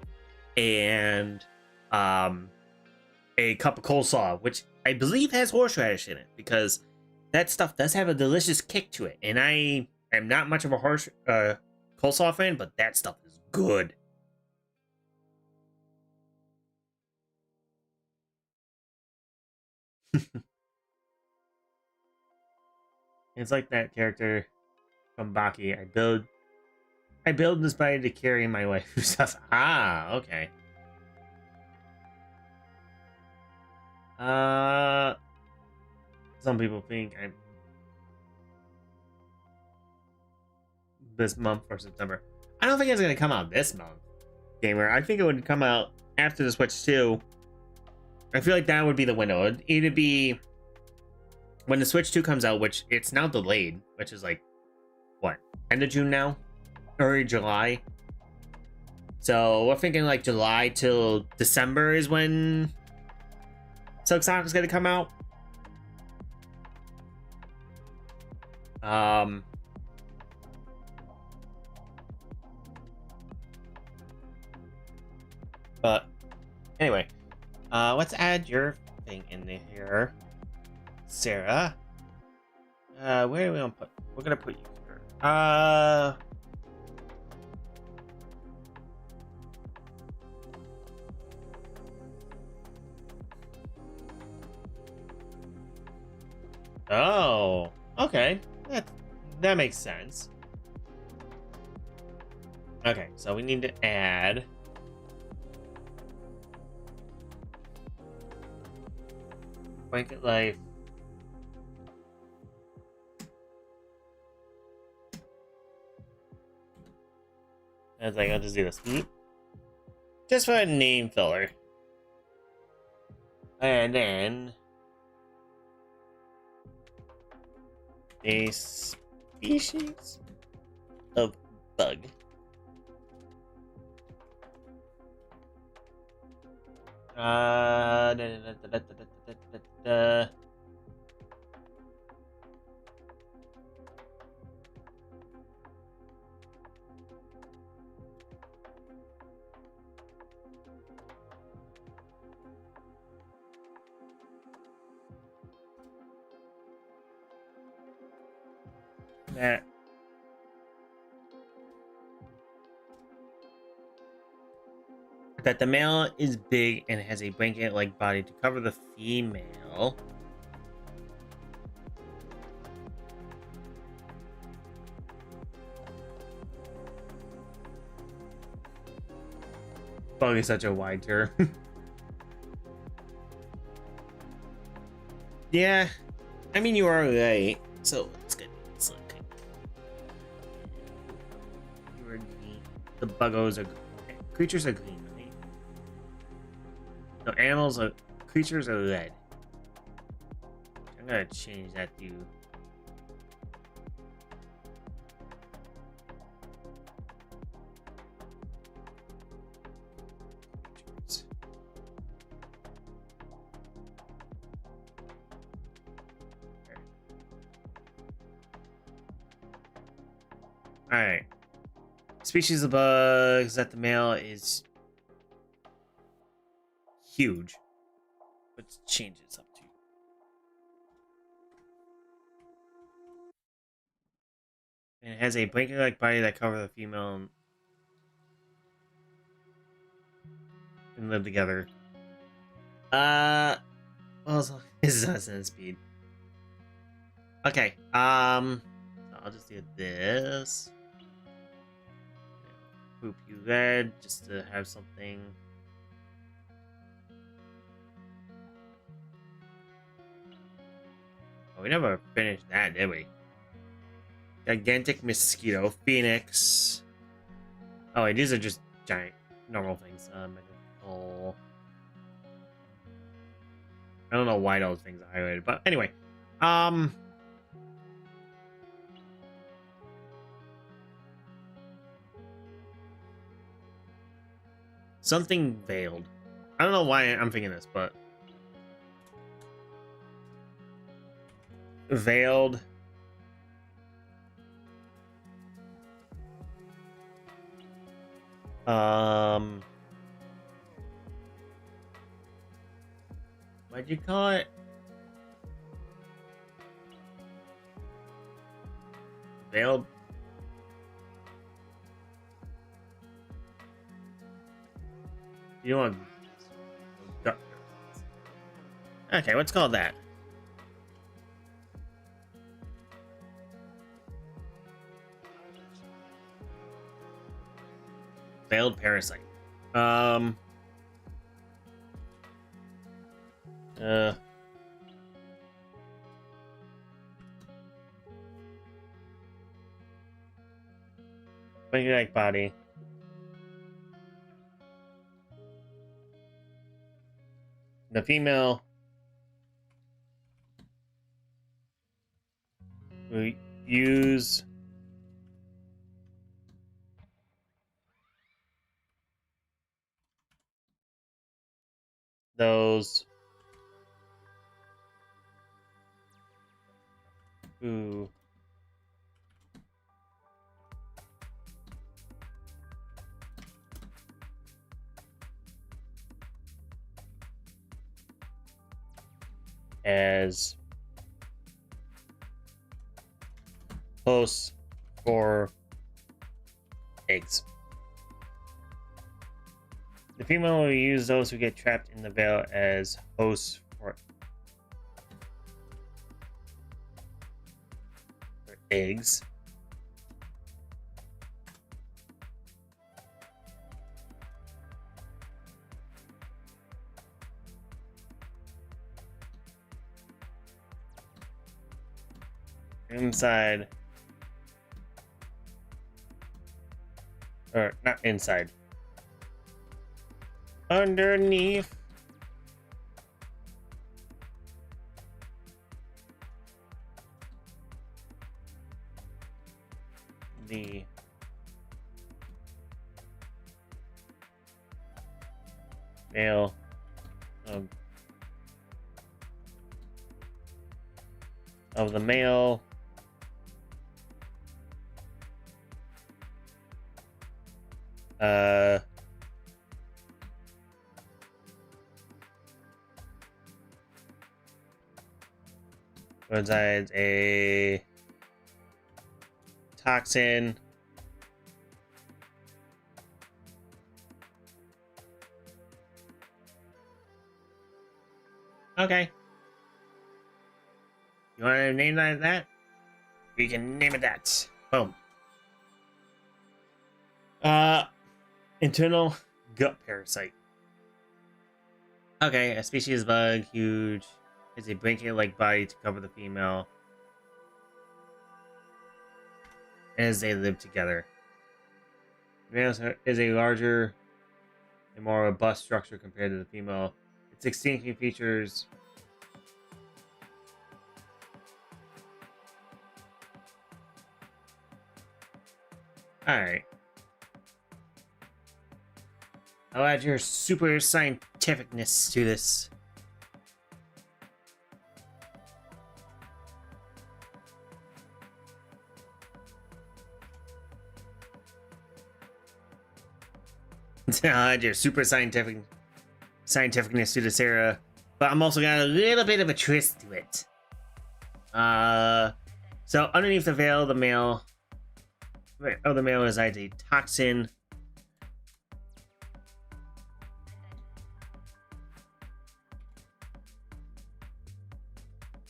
[SPEAKER 1] and a cup of coleslaw, which I believe has horseradish in it, because that stuff does have a delicious kick to it. And I am not much of a coleslaw fan, but that stuff is good. It's like that character from Baki. I build this body to carry my waifu stuff. Ah, okay. Some people think I'm this month or September. I don't think it's gonna come out this month, gamer. I think it would come out after the Switch 2. I feel like that would be the window. It'd either be when the Switch 2 comes out, which it's now delayed, which is like, what, end of June now? Early July. So we're thinking like July till December is when Silksong is gonna come out. But anyway, let's add your thing in here, Sarah. Where are we gonna put? We're gonna put you here. Oh, okay. That makes sense. Okay, so we need to add Blanket Life. I was like, I'll just do this. Just for a name filler. And then a species of bug. Da, da, da, da, da, da, da, da. That the male is big and has a blanket-like body to cover the female. Bug is such a wide term. Yeah, I mean you are right. So it's good. It's okay. You are green. The buggos are creatures are green. No, animals are creatures are red. I'm gonna change that to creatures. Alright. Species of bugs that the male is huge. Let's change this up to. And it has a blanket-like body that covers the female and live together. Well, this is not speed. Okay. I'll just do this. Poop you red just to have something. We never finished that, did we? Gigantic mosquito, phoenix. Oh, wait, these are just giant, normal things. Mythical. I don't know why those things are highlighted, but anyway. Something veiled. I don't know why I'm thinking this, but veiled. What'd you call it? Veiled. You want? Okay, let's call that. Veiled parasite. Blanket-like body. The female will use those who as hosts for eggs. The female will use those who get trapped in the veil as hosts for eggs. Inside Or not inside. Underneath. The mail of the mail resides a toxin okay. You want to name that? We can name it that. Boom. Internal gut parasite. Okay, a species bug, huge. Is a blanket-like body to cover the female as they live together. The male is a larger and more robust structure compared to the female. Its extinction features alright. I'll add your super scientificness to this. I'll add your super scientificness to this era. But I'm also got a little bit of a twist to it. So underneath the veil, the male resides a toxin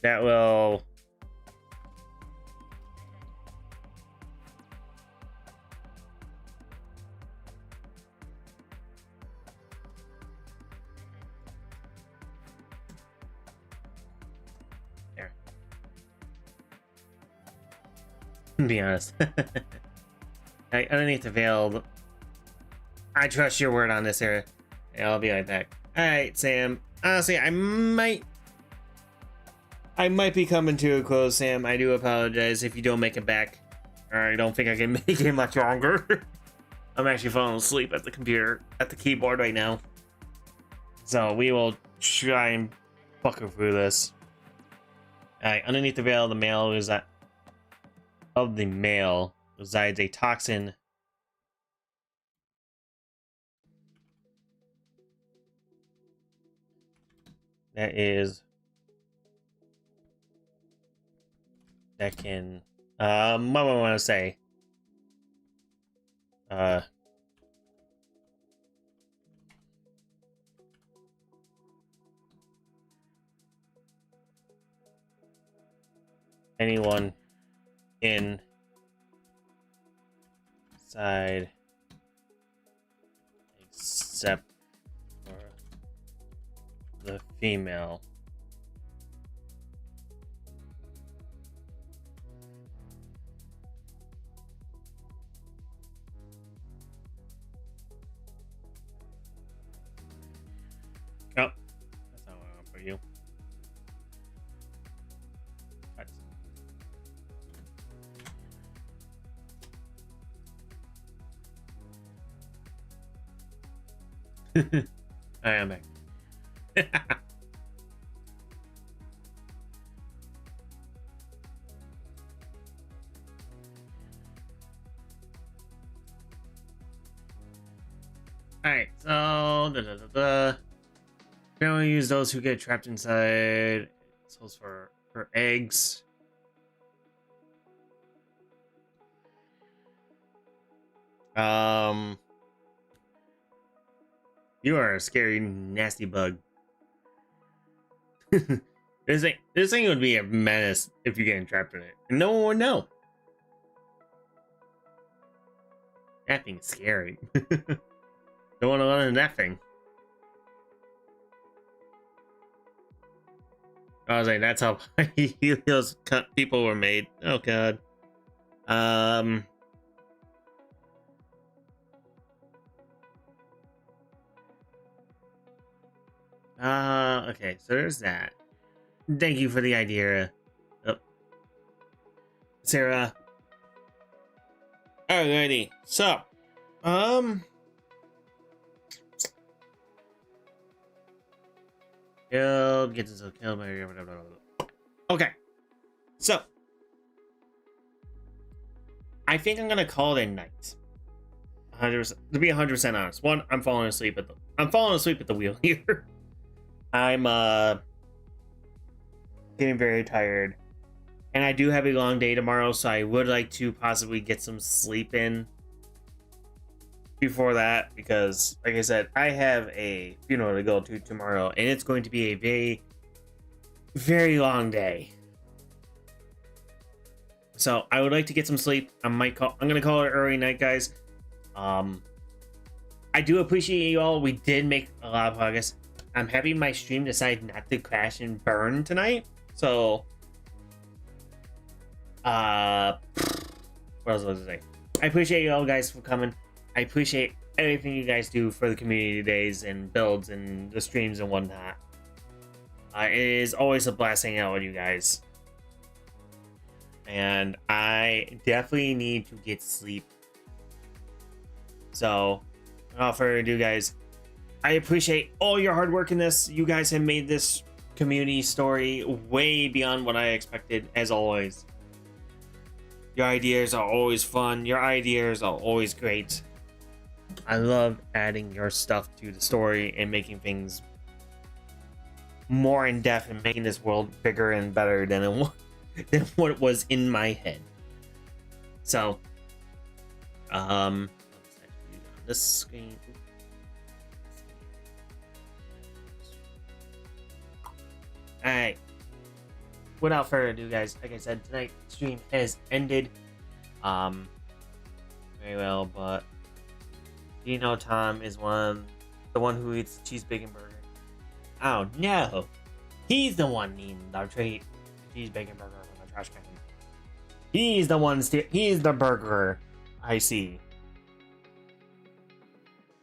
[SPEAKER 1] that will there. Be honest. Right, underneath the veil, I trust your word on this era. Yeah, I'll be right back. Alright, Sam. Honestly, I might be coming to a close, Sam. I do apologize if you don't make it back. I don't think I can make it much longer. I'm actually falling asleep at the keyboard right now. So we will try and buckle through this. Alright, underneath the veil, the male is of the male resides a toxin that can what do I want to say? Anyone inside except for the female. Oh, that's not what I want for you. I am back. Alright, so generally use those who get trapped inside souls for eggs. You are a scary, nasty bug. This thing would be a menace if you get trapped in it. And no one would know. That thing's scary. Don't want to run into that thing. I was like, that's how those people were made. Oh god. Okay, so there's that. Thank you for the idea, Sarah. Alrighty, so, killed, gets himself killed by, okay, so, I think I'm gonna call it a night. 100%, to be 100% honest. One, I'm falling asleep at the wheel here. I'm getting very tired, and I do have a long day tomorrow, so I would like to possibly get some sleep in before that, because like I said, I have a funeral to go to tomorrow, and it's going to be a very, very long day. So I would like to get some sleep. I'm gonna call it early night, guys. I do appreciate you all. We did make a lot of progress. I'm happy my stream decided not to crash and burn tonight. So, what else was I say? I appreciate you all guys for coming. I appreciate everything you guys do for the community days and builds and the streams and whatnot. It is always a blast hanging out with you guys. And I definitely need to get sleep. So, without further ado, guys, I appreciate all your hard work in this. You guys have made this community story way beyond what I expected, as always. Your ideas are always fun. Your ideas are always great. I love adding your stuff to the story and making things more in depth and making this world bigger and better than what was in my head. So, this screen. Alright. Without further ado, guys, like I said, tonight's stream has ended. Very well, but you know Tom is the one who eats cheese bacon burger. Oh no! He's the one eating the cheese bacon burger from the trash can. He's the one he's the burglar. I see.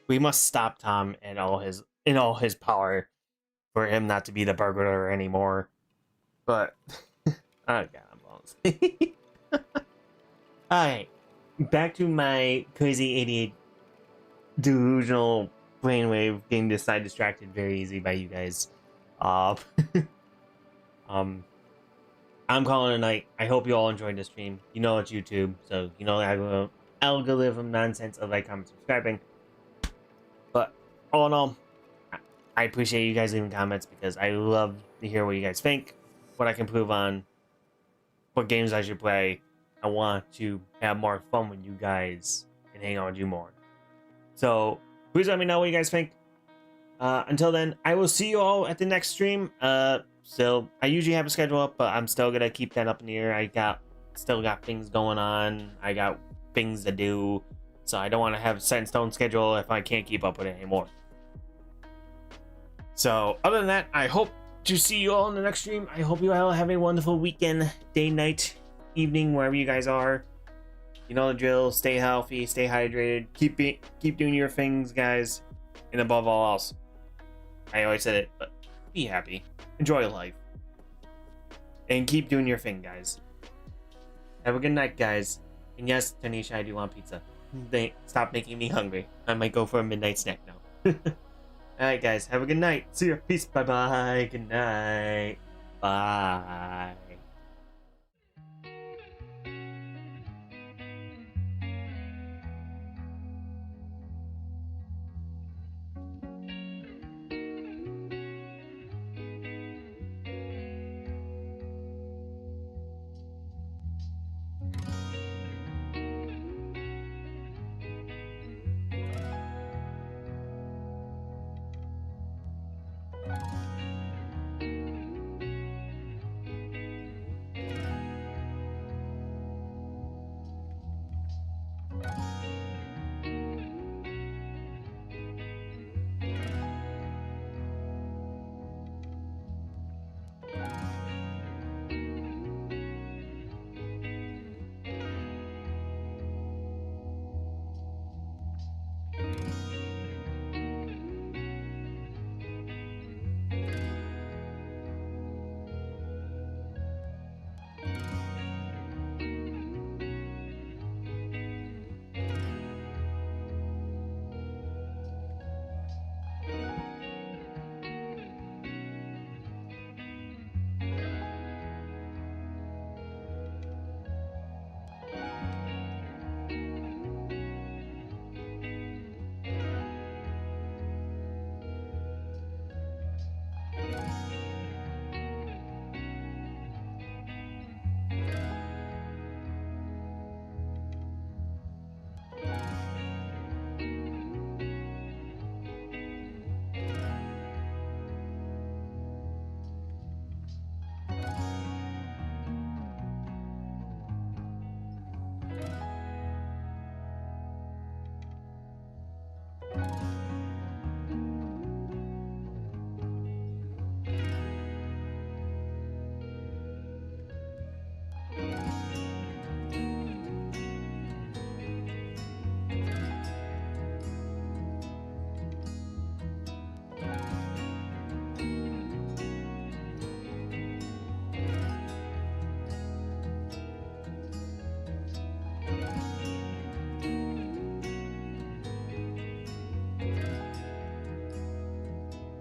[SPEAKER 1] We must stop Tom in all his power for him not to be the burglar anymore. But oh god, I'm balls. Alright. Back to my crazy 88 delusional brainwave getting this side distracted very easy by you guys. I'm calling it a night. I hope you all enjoyed the stream. You know it's YouTube, so you know the algorithm nonsense of like, comment, subscribing. But all in all, I appreciate you guys leaving comments because I love to hear what you guys think, what I can improve on, what games I should play. I want to have more fun with you guys and hang out with you more. So please let me know what you guys think. Until then, I will see you all at the next stream. So I usually have a schedule up, but I'm still gonna keep that up in the air. I still got things going on. I got things to do. So I don't want to have a set in stone schedule if I can't keep up with it anymore. So other than that, I hope to see you all in the next stream. I hope you all have a wonderful weekend, day, night, evening, wherever you guys are. You know the drill. Stay healthy, stay hydrated. Keep doing your things, guys. And above all else, I always said it, but be happy. Enjoy life. And keep doing your thing, guys. Have a good night, guys. And yes, Tanisha, I do want pizza. Stop making me hungry. I might go for a midnight snack now. Alright, guys. Have a good night. See ya. Peace. Bye-bye. Good night. Bye.